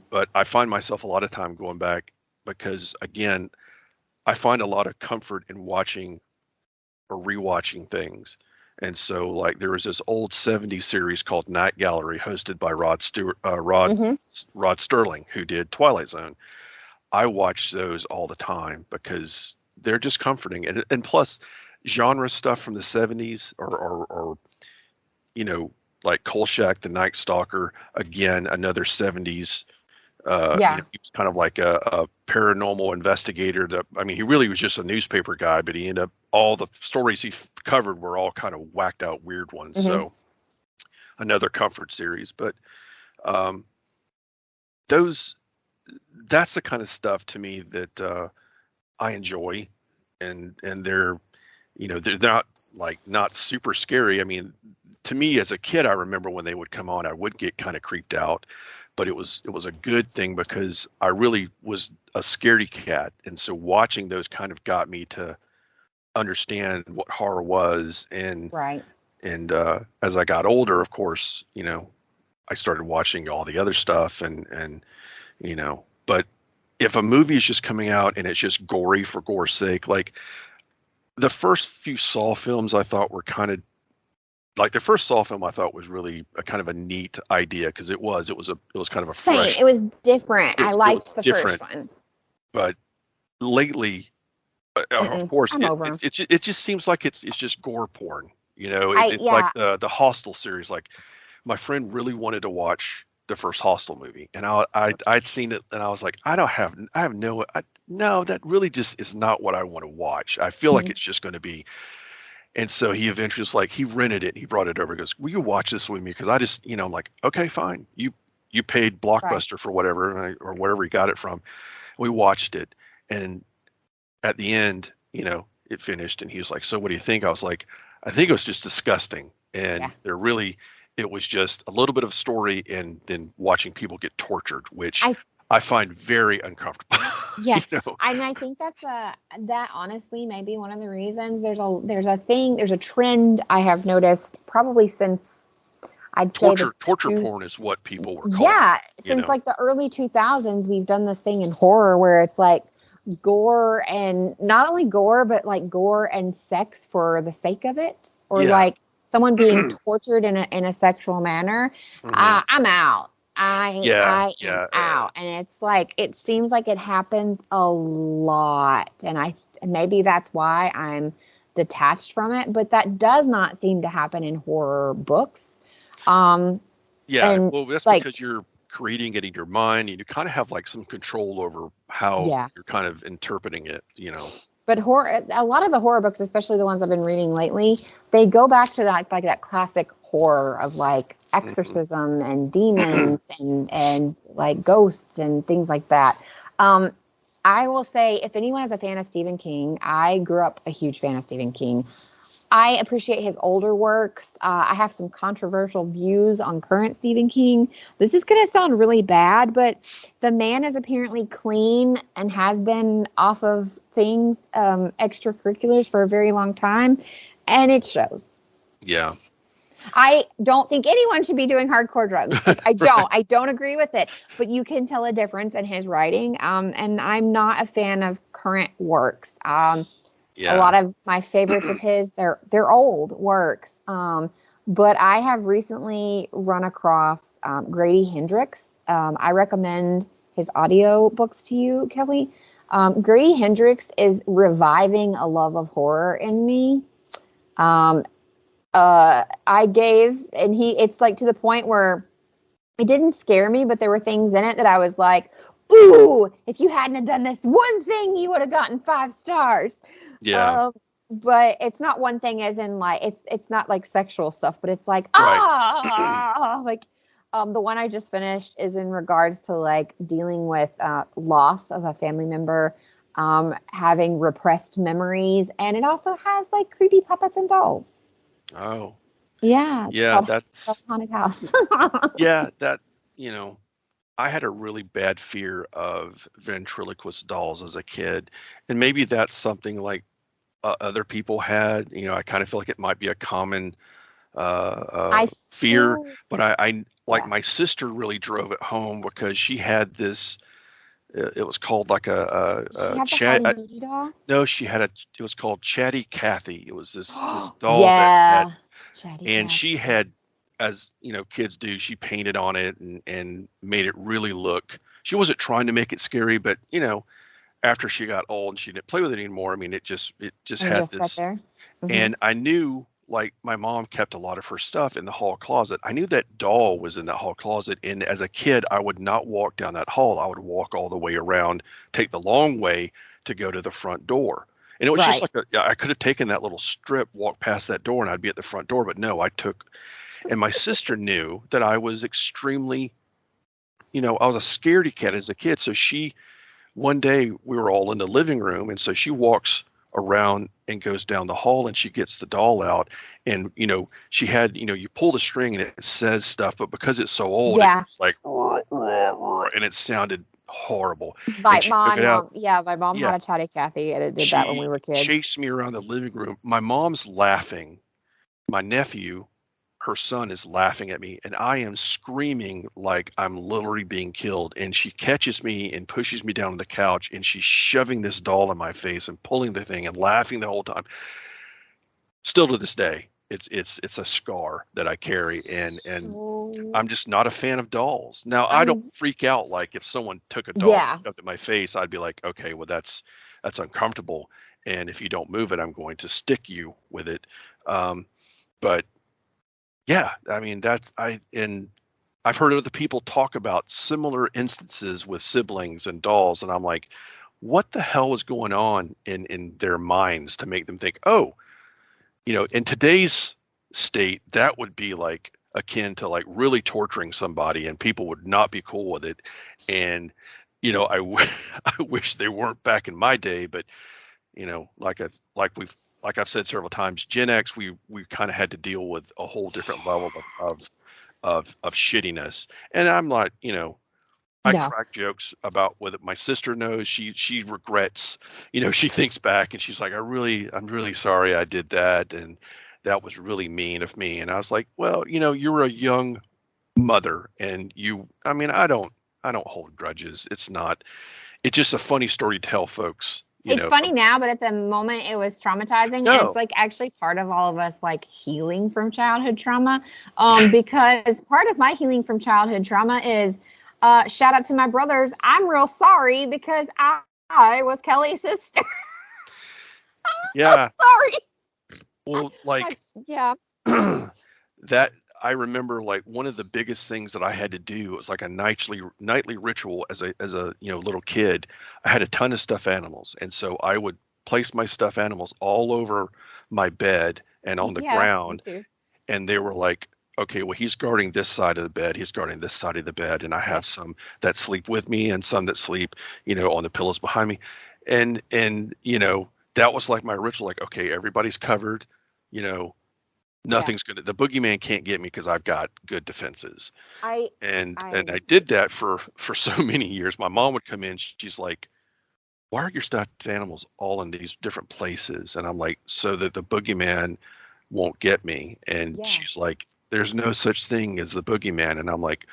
But I find myself a lot of time going back, because again, I find a lot of comfort in watching or rewatching things. And so like there was this old 70s series called Night Gallery, hosted by Rod Sterling, who did Twilight Zone. I watch those all the time because they're just comforting. And plus genre stuff from the 70s or you know, like Kolchak, the Night Stalker, again, another 70s. You know, he was kind of like a paranormal investigator. He really was just a newspaper guy, but he ended up, all the stories he covered were all kind of whacked out weird ones. So another comfort series. But that's the kind of stuff to me that I enjoy, and they're, you know, they're not super scary. I mean, to me as a kid, I remember when they would come on, I would get kind of creeped out, but it was a good thing, because I really was a scaredy cat. And so watching those kind of got me to understand what horror was. And as I got older, of course, you know, I started watching all the other stuff, and you know, but if a movie is just coming out and it's just gory for gore's sake, like the first few Saw films, I thought were kind of like, the first Saw film I thought was really a kind of a neat idea, because it was kind of a fresh. It was different. I liked the first one. But lately, of course, it just seems like it's just gore porn. You know, it's like the Hostel series. Like my friend really wanted to watch the first Hostel movie, and I'd seen it, and I was like, no, that really just is not what I want to watch. I feel like it's just going to be. And so he eventually was like, he rented it, and he brought it over. He goes, "Will you watch this with me?" Because I just, you know, I'm like, okay, fine. You paid Blockbuster for whatever, or wherever he got it from. We watched it, and at the end, you know, it finished, and he was like, "So what do you think?" I was like, "I think it was just disgusting." And it was just a little bit of story, and then watching people get tortured, which I find very uncomfortable. Yeah, You know, and I think that honestly may be one of the reasons. There's a trend I have noticed probably since I'd say torture two, porn is what people were calling yeah, it, you since know. like the early 2000s, we've done this thing in horror where it's like gore, and not only gore, but like gore and sex for the sake of it, or Yeah. like someone being tortured in a sexual manner. Hmm. I'm out. Yeah, I am yeah. out, and it's like it seems like it happens a lot, and maybe that's why I'm detached from it, but that does not seem to happen in horror books. Um, Yeah, and well, that's like, because you're creating it in your mind and you kind of have like some control over how yeah. you're kind of interpreting it, you know. But horror, a lot of the horror books, especially the ones I've been reading lately, they go back to that like that classic horror of like Hmm. exorcism and demons and like ghosts and things like that. Um, I will say, if anyone is a fan of Stephen King, I grew up a huge fan of Stephen King. I appreciate his older works. I have some controversial views on current Stephen King. This is going to sound really bad, but the man is apparently clean and has been off of things, extracurriculars for a very long time, and it shows. Yeah. I don't think anyone should be doing hardcore drugs. Like, I don't. Right. I don't agree with it. But you can tell a difference in his writing. And I'm not a fan of current works. A Yeah. lot of my favorites of his, they're old works. But I have recently run across Grady Hendrix. I recommend his audio books to you, Kelly. Grady Hendrix is reviving a love of horror in me. Um, I gave, and it's like to the point where it didn't scare me, but there were things in it that I was like, ooh, if you hadn't have done this one thing, you would have gotten 5 stars. Yeah. Um, but it's not one thing as in like, it's not like sexual stuff, but it's like, Right. like, the one I just finished is in regards to like dealing with, loss of a family member, having repressed memories. And it also has like creepy puppets and dolls. Oh. Yeah, it's Yeah, called that's Haunted House. yeah, that, you know, I had a really bad fear of ventriloquist dolls as a kid, and maybe that's something like other people had. You know, I kind of feel like it might be a common I fear, feel, but I like yeah. my sister really drove it home because she had this. It was called like Did she a have the chat. Howdy Doody doll? No, she had a. It was called Chatty Cathy. It was this doll that had, Yeah. Chatty and Cat. she had, as you know, kids do. She painted on it and made it really look. She wasn't trying to make it scary, but you know, after she got old and she didn't play with it anymore, I mean, it just And had just sat this. there. Hmm. And I knew, like, my mom kept a lot of her stuff in the hall closet. I knew that doll was in that hall closet. And as a kid, I would not walk down that hall. I would walk all the way around, take the long way to go to the front door. And it was just Right. like I could have taken that little strip, walked past that door, and I'd be at the front door. But no, I took, and my sister knew that I was extremely, I was a scaredy cat as a kid. So one day we were all in the living room, and so she walks around and goes down the hall and she gets the doll out, and she had, you pull the string and it says stuff, but because it's so old it Yeah. was like and it sounded horrible, and Like she took my it out. mom. Yeah, my mom Yeah, had a Chatty Cathy, and it did that when we she were kids. chased me around the living room. My mom's laughing, my nephew, her son, is laughing at me, and I am screaming like I'm literally being killed. And she catches me and pushes me down on the couch, and she's shoving this doll in my face and pulling the thing and laughing the whole time. Still to this day, it's a scar that I carry, and So I'm just not a fan of dolls. Now, I don't I'm, freak out like if someone took a doll and yeah. shoved it in my face, I'd be like, okay, well that's uncomfortable, and if you don't move it, I'm going to stick you with it. But yeah, I mean I've heard other people talk about similar instances with siblings and dolls, and I'm like, what the hell is going on in their minds to make them think, oh, in today's state, that would be like akin to like really torturing somebody, and people would not be cool with it. And I wish they weren't back in my day, but like I've said several times, Gen X, we kind of had to deal with a whole different level of shittiness. And I'm not, I No. crack jokes about whether my sister knows. She regrets, she thinks back and she's like, I'm really sorry I did that, and that was really mean of me. And I was like, well, you're a young mother, and I mean, I don't hold grudges. It's just a funny story to tell folks, It's funny now, but at the moment it was traumatizing. And it's no, like actually part of all of us like healing from childhood trauma. Because part of my healing from childhood trauma is shout out to my brothers. I'm real sorry because I was Kelly's sister. I'm yeah, so sorry. well, Like, yeah. that I remember, like, one of the biggest things that I had to do was like a nightly ritual as a little kid. I had a ton of stuffed animals, and so I would place my stuffed animals all over my bed and on the Yeah, me ground, too. and they were like, okay, well, he's guarding this side of the bed, he's guarding this side of the bed, and I Yeah. have some that sleep with me and some that sleep, on the pillows behind me, and that was like my ritual, like, okay, everybody's covered, you know Yeah. nothing's gonna the boogeyman can't get me because I've got good defenses. I And I I did that for so many years. My mom would come in, she's like, why are your stuffed animals all in these different places? And I'm like, so that the boogeyman won't get me. And yeah. she's like, there's no such thing as the boogeyman. And I'm like,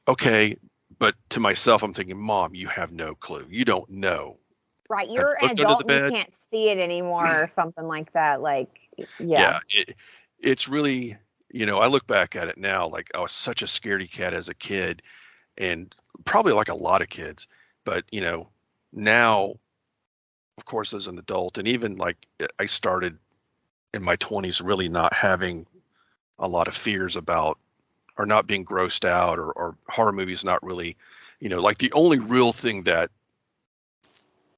okay. But to myself, I'm thinking, Mom, you have no clue, you don't know. Right. Have You're you an looked under the adult and you bed? can't see it anymore or something like that. Like, yeah. Yeah, it's really, I look back at it now, like I was such a scaredy cat as a kid, and probably like a lot of kids. But now, of course, as an adult, and even like I started in my 20s really not having a lot of fears about, or not being grossed out, or horror movies not really, like the only real thing that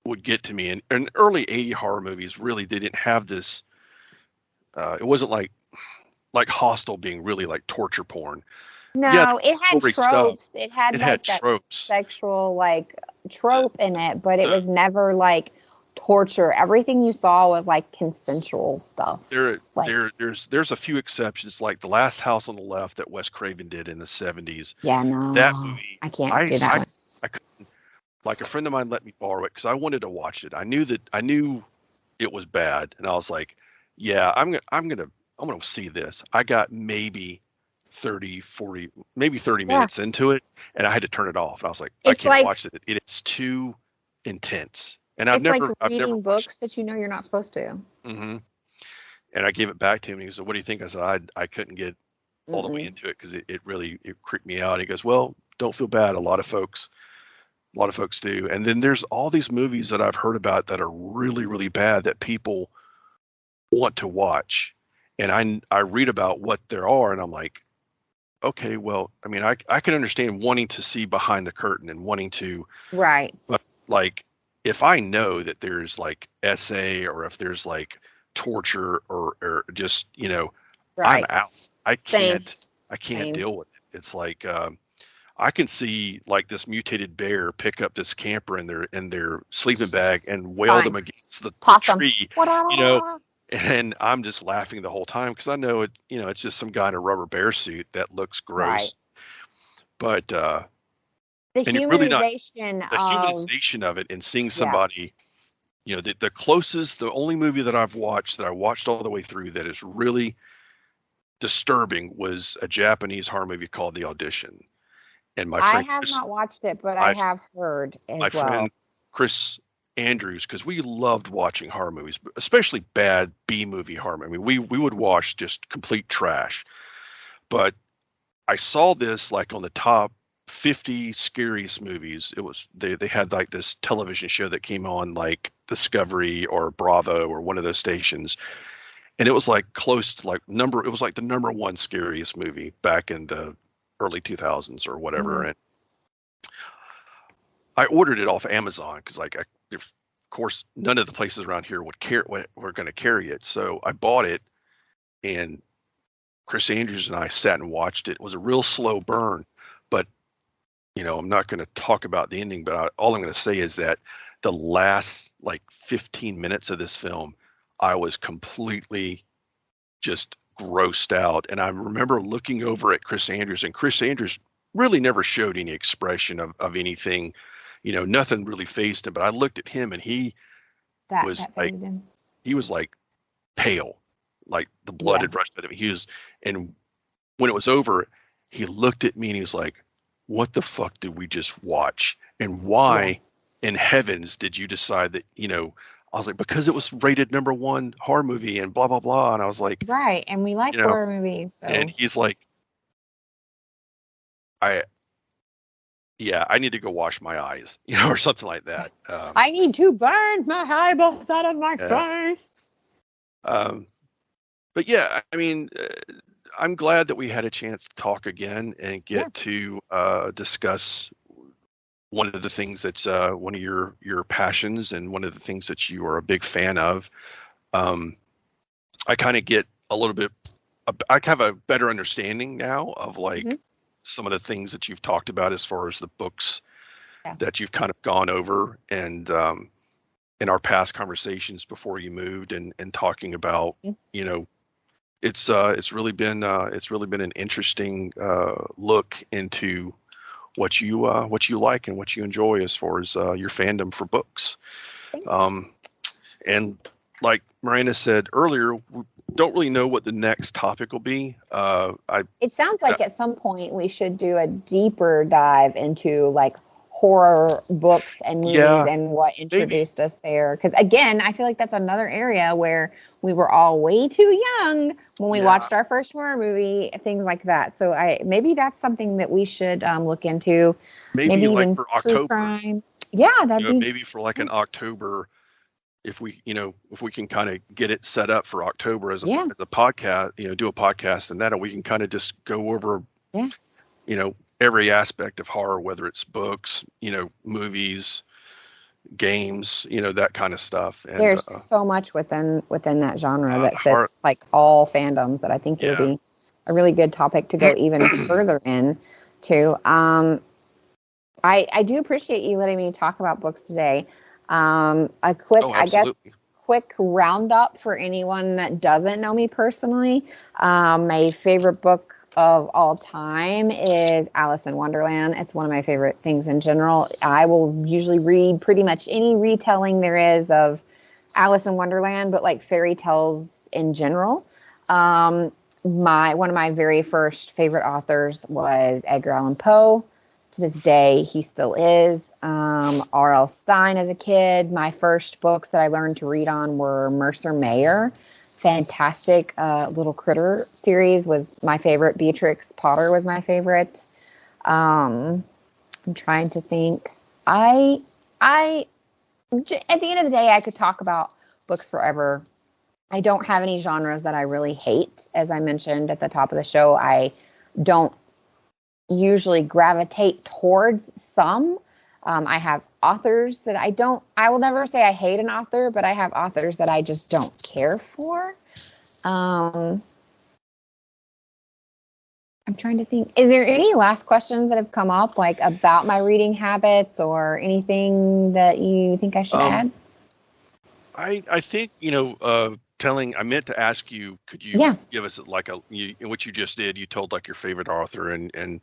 would get to me in early 80 horror movies, really they didn't have this. It wasn't like Hostel being really like torture porn. Yeah, No, it had gory stuff. tropes. It had It had like that tropes. sexual like The, trope in it, but it the was never like torture. Everything you saw was like consensual stuff. Like, there's a few exceptions, like The Last House on the Left that Wes Craven did in the 70s. yeah, That no, movie, I can't I do that I one. I couldn't, like, a friend of mine let me borrow it because I wanted to watch it. I knew it was bad, and I was like, yeah, I'm gonna see this. I got maybe 30, 40, maybe 30 Yeah, minutes into it, and I had to turn it off. I was like, I it's can't like watch it. It is too intense. And it's like I've never reading watched books that you know you're not supposed to. it. And I gave it back to him, and he said, what do you think? I said, I couldn't get all the way Mm-mm. into it because it really it creeped me out. He goes, well, don't feel bad. A lot of folks do. And then there's all these movies that I've heard about that are really, really bad that people want to watch. And I read about what there are, and I'm like, okay, well, I mean, I can understand wanting to see behind the curtain and wanting to, Right, but like, if I know that there's like SA, or if there's like torture, or just, I'm right. out. I Same, can't, I can't same. deal with it. It's like, I can see like this mutated bear pick up this camper in their sleeping bag and wail them Fine. against the Possum. tree, you know, What? and I'm just laughing the whole time because I know it's just some guy in a rubber bear suit that looks Right. gross, but The and it really not humanization the of humanization of it, and seeing yeah. somebody, the only movie that I've watched that I watched all the way through that is really disturbing was a Japanese horror movie called The Audition. And my I friend have Chris, not watched it, but I my have heard my as friend well. Chris Andrews, because we loved watching horror movies, especially bad B movie horror movie. We would watch just complete trash. But I saw this like on the top 50 scariest movies. It was they had like this television show that came on like Discovery or Bravo or one of those stations, and it was like close to like number. It was like the number one scariest movie back in the early 2000s or whatever. Mhm. And I ordered it off Amazon because, like, of course, none of the places around here were going to carry it. So I bought it, and Chris Andrews and I sat and watched it. It was a real slow burn, but I'm not going to talk about the ending. But all I'm going to say is that the last like 15 minutes of this film, I was completely just grossed out. And I remember looking over at Chris Andrews, and Chris Andrews really never showed any expression of anything, nothing really fazed him. But I looked at him and he was That like, phased him. pale, like the blood Yeah. had rushed out of him. And when it was over, he looked at me and he was like, "What the fuck did we just watch? And why in heavens did you decide that?" I was like, "Because it was rated #1 horror movie and blah blah blah." And I was like, Right. And we like horror movies, and so. he's like, "I yeah, I need to go wash my eyes," or something like that. I need to burn my eyeballs out of my Yeah. face. But yeah, I mean, I'm glad that we had a chance to talk again and get to discuss one of the things that's one of your passions and one of the things that you are a big fan of. I kind of get a little bit, I have a better understanding now of like some of the things that you've talked about as far as the books that you've kind of gone over, and in our past conversations before you moved and talking about, it's really been an interesting look into what you like and what you enjoy as far as your fandom for books. And like Miranda said earlier, we don't really know what the next topic will be. It sounds like at some point we should do a deeper dive into like horror books and movies and what introduced us there. Because again, I feel like that's another area where we were all way too young when we watched our first horror movie, things like that. So maybe that's something that we should look into. Maybe like even for true October. crime. Yeah, that'd be maybe for like an October. If we can kind of get it set up for October as a podcast, do a podcast and that, and we can kind of just go over, every aspect of horror, whether it's books, movies, games, that kind of stuff. And there's so much within that genre that fits like all fandoms that I think it would be a really good topic to go even further into. I do appreciate you letting me talk about books today. A quick roundup for anyone that doesn't know me personally. My favorite book of all time is Alice in Wonderland. It's one of my favorite things in general. I will usually read pretty much any retelling there is of Alice in Wonderland, but like fairy tales in general. One of my very first favorite authors was Edgar Allan Poe. To this day, he still is. R.L. Stine as a kid. My first books that I learned to read on were Mercer Mayer. Fantastic little critter series was my favorite. Beatrix Potter was my favorite. I'm trying to think. At the end of the day, I could talk about books forever. I don't have any genres that I really hate. As I mentioned at the top of the show, I don't usually gravitate towards some. I have authors that I will never say I hate an author, but I have authors that I just don't care for. I'm trying to think. Is there any last questions that have come up, like about my reading habits or anything that you think I should add? I think, I meant to ask you, could you give us like what you just did? You told like your favorite author and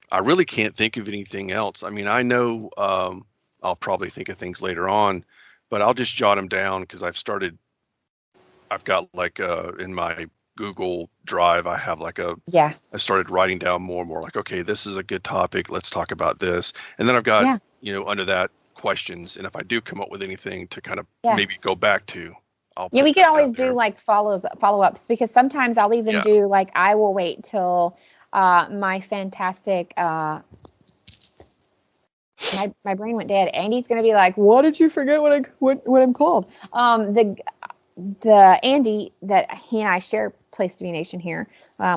I really can't think of anything else. I mean, I know I'll probably think of things later on, but I'll just jot them down because I've got like in my Google Drive, I have like I started writing down more and more like, okay, this is a good topic. Let's talk about this. And then I've got, under that questions. And if I do come up with anything to kind of maybe go back to, we could always do like follow-ups because sometimes I'll even do like, I will wait till my fantastic, my brain went dead. Andy's going to be like, what did you forget what I'm called? The Andy that he and I share Place to Be Nation here.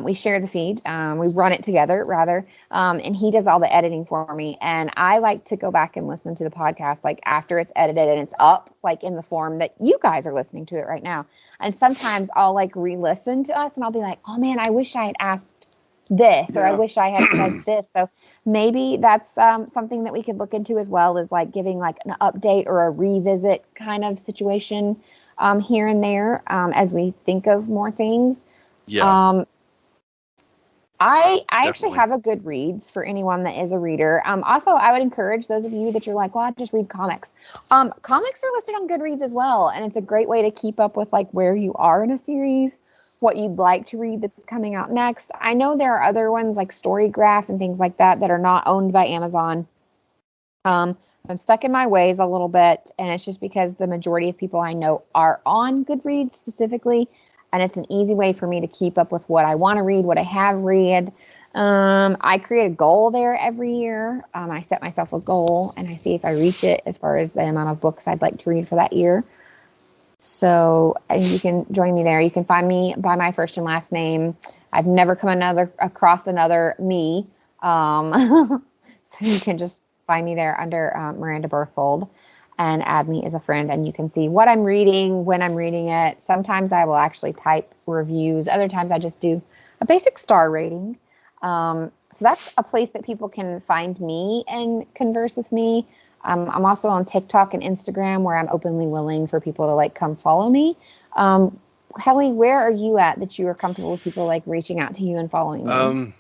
We share the feed. We run it together rather. And he does all the editing for me. And I like to go back and listen to the podcast like after it's edited and it's up like in the form that you guys are listening to it right now. And sometimes I'll like re-listen to us and I'll be like, oh man, I wish I had asked this or I wish I had said this. So maybe that's something that we could look into as well, is like giving like an update or a revisit kind of situation here and there as we think of more things. I actually definitely. have a Goodreads for anyone that is a reader. Also, I would encourage those of you that you're like, well, I just read comics. Comics are listed on Goodreads as well, and it's a great way to keep up with like where you are in a series, what you'd like to read that's coming out next. I know there are other ones like Storygraph and things like that that are not owned by Amazon. I'm stuck in my ways a little bit, and it's just because the majority of people I know are on Goodreads specifically, and it's an easy way for me to keep up with what I want to read, what I have read. I create a goal there every year. I set myself a goal, and I see if I reach it as far as the amount of books I'd like to read for that year. So you can join me there. You can find me by my first and last name. I've never come across another me. So you can just find me there under Miranda Berthold and add me as a friend. And you can see what I'm reading, when I'm reading it. Sometimes I will actually type reviews. Other times I just do a basic star rating. So that's a place that people can find me and converse with me. I'm also on TikTok and Instagram where I'm openly willing for people to like come follow me. Kelly, where are you at that you are comfortable with people like reaching out to you and following you?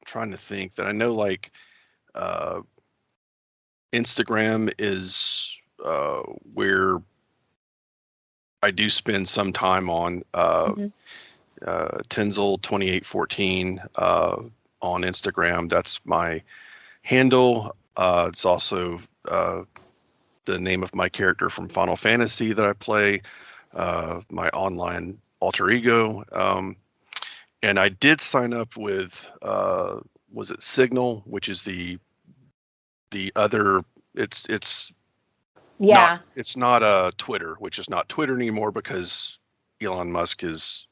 Trying to think that I know like uh, Instagram is where I do spend some time on Tinzel 2814 on Instagram. That's my handle. It's also the name of my character from Final Fantasy that I play, my online alter ego. And I did sign up with, was it Signal, which is the other, it's Yeah. not Twitter, which is not Twitter anymore because Elon Musk is.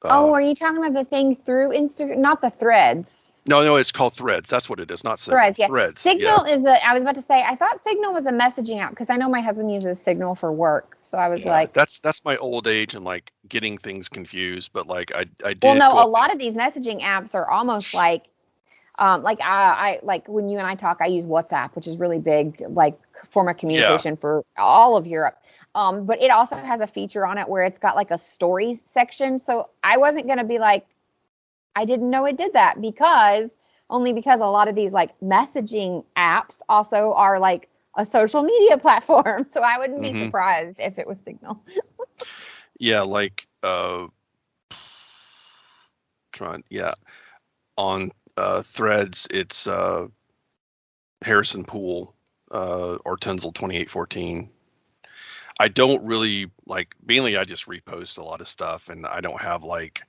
Are you talking about the thing through Instagram? Not the Threads. No, it's called Threads. That's what it is, not Signal. Threads, yeah. Threads. Signal is I was about to say, I thought Signal was a messaging app because I know my husband uses Signal for work. So I was like, that's my old age and like getting things confused. But like I did. well, no, a lot of these messaging apps are almost like I like when you and I talk, I use WhatsApp, which is really big, like form of communication for all of Europe. But it also has a feature on it where it's got like a stories section. So I wasn't going to be like, I didn't know it did that because a lot of these like messaging apps also are like a social media platform. So I wouldn't be surprised if it was Signal. Yeah, like on Threads, it's Harrison Poole or Tinzel 2814. I don't really like, mainly I just repost a lot of stuff, and I don't have like,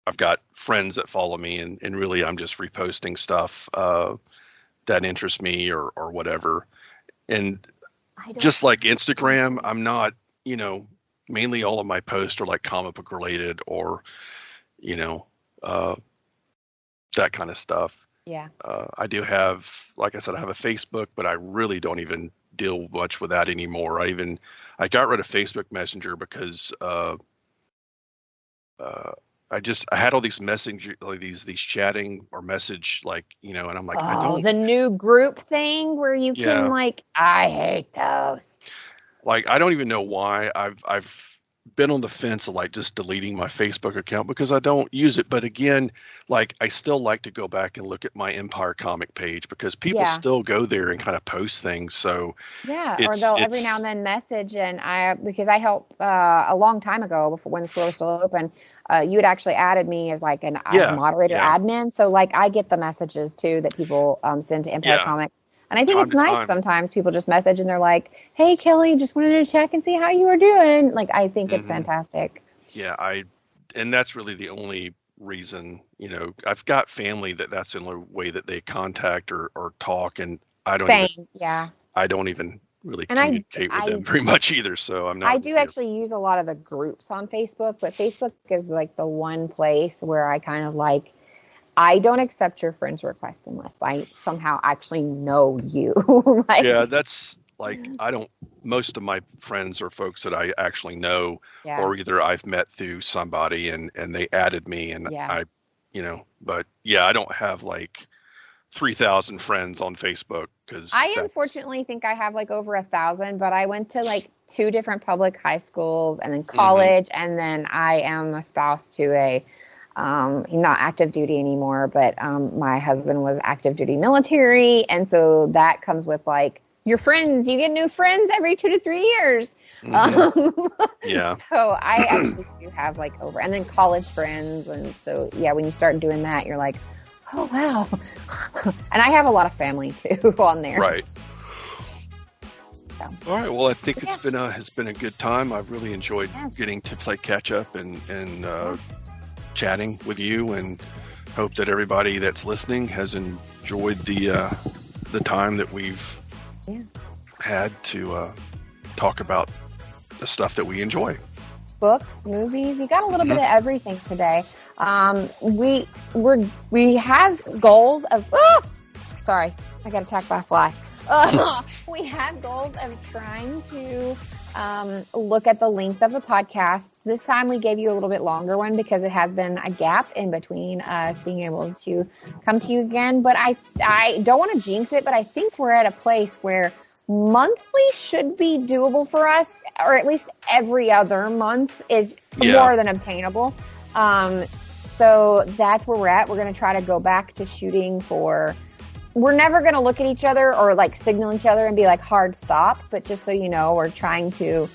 I've got friends that follow me, and really I'm just reposting stuff that interests me or whatever. And just like Instagram, I'm not, mainly all of my posts are like comic book related or, that kind of stuff. Yeah. I do have, like I said, I have a Facebook, but I really don't even deal much with that anymore. I got rid of Facebook Messenger because I had all these messenger, like these chatting or message, like, and I'm like, I don't. The new group thing where you can like, I hate those. Like, I don't even know why I've been on the fence of like just deleting my Facebook account because I don't use it. But again, like I still like to go back and look at my Empire comic page because people still go there and kind of post things. So or they'll every now and then message, and because I help a long time ago before when the store was still open, you had actually added me as like an moderator admin. So like I get the messages too that people send to Empire Comics. And I think it's nice sometimes people just message and they're like, hey, Kelly, just wanted to check and see how you were doing. Like, I think it's fantastic. Yeah, and that's really the only reason, I've got family that's the only way that they contact or talk. And I don't I don't even really communicate with them very much either. So I'm not. I do actually use a lot of the groups on Facebook, but Facebook is like the one place where I kind of like, I don't accept your friend's request unless I somehow actually know you. That's like, most of my friends are folks that I actually know, or either I've met through somebody and they added me and I, but I don't have like 3,000 friends on Facebook. Because unfortunately think I have like over 1,000, but I went to like 2 different public high schools and then college, and then I am a spouse to a not active duty anymore, but my husband was active duty military, and so that comes with like your friends. You get new friends every 2 to 3 years. Yeah. So I actually do have like over, and then college friends, and so yeah, when you start doing that, you're like, oh wow. And I have a lot of family too on there. Right. So. All right. Well, I think it's been a good time. I've really enjoyed getting to play catch up and chatting with you, and hope that everybody that's listening has enjoyed the time that we've had to talk about the stuff that we enjoy. Books, movies, you got a little bit of everything today. We have goals of, sorry, I got attacked by a fly. We have goals of trying to look at the length of a podcast. This time we gave you a little bit longer one because it has been a gap in between us being able to come to you again. But I don't want to jinx it, but I think we're at a place where monthly should be doable for us, or at least every other month is more than obtainable. So that's where we're at. We're going to try to go back to shooting for, we're never going to look at each other or like signal each other and be like hard stop, but just so you know, we're trying to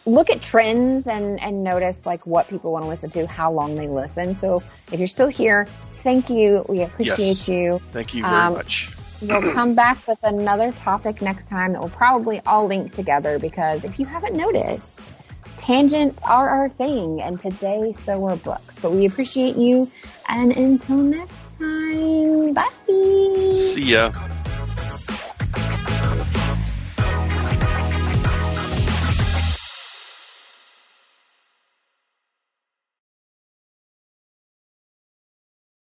look at trends and notice like what people want to listen to, how long they listen. So if you're still here, thank you. We appreciate you. Thank you very much. We'll come back with another topic next time that will probably all link together, because if you haven't noticed, tangents are our thing, and today so are books. But we appreciate you, and until next time, bye. See ya.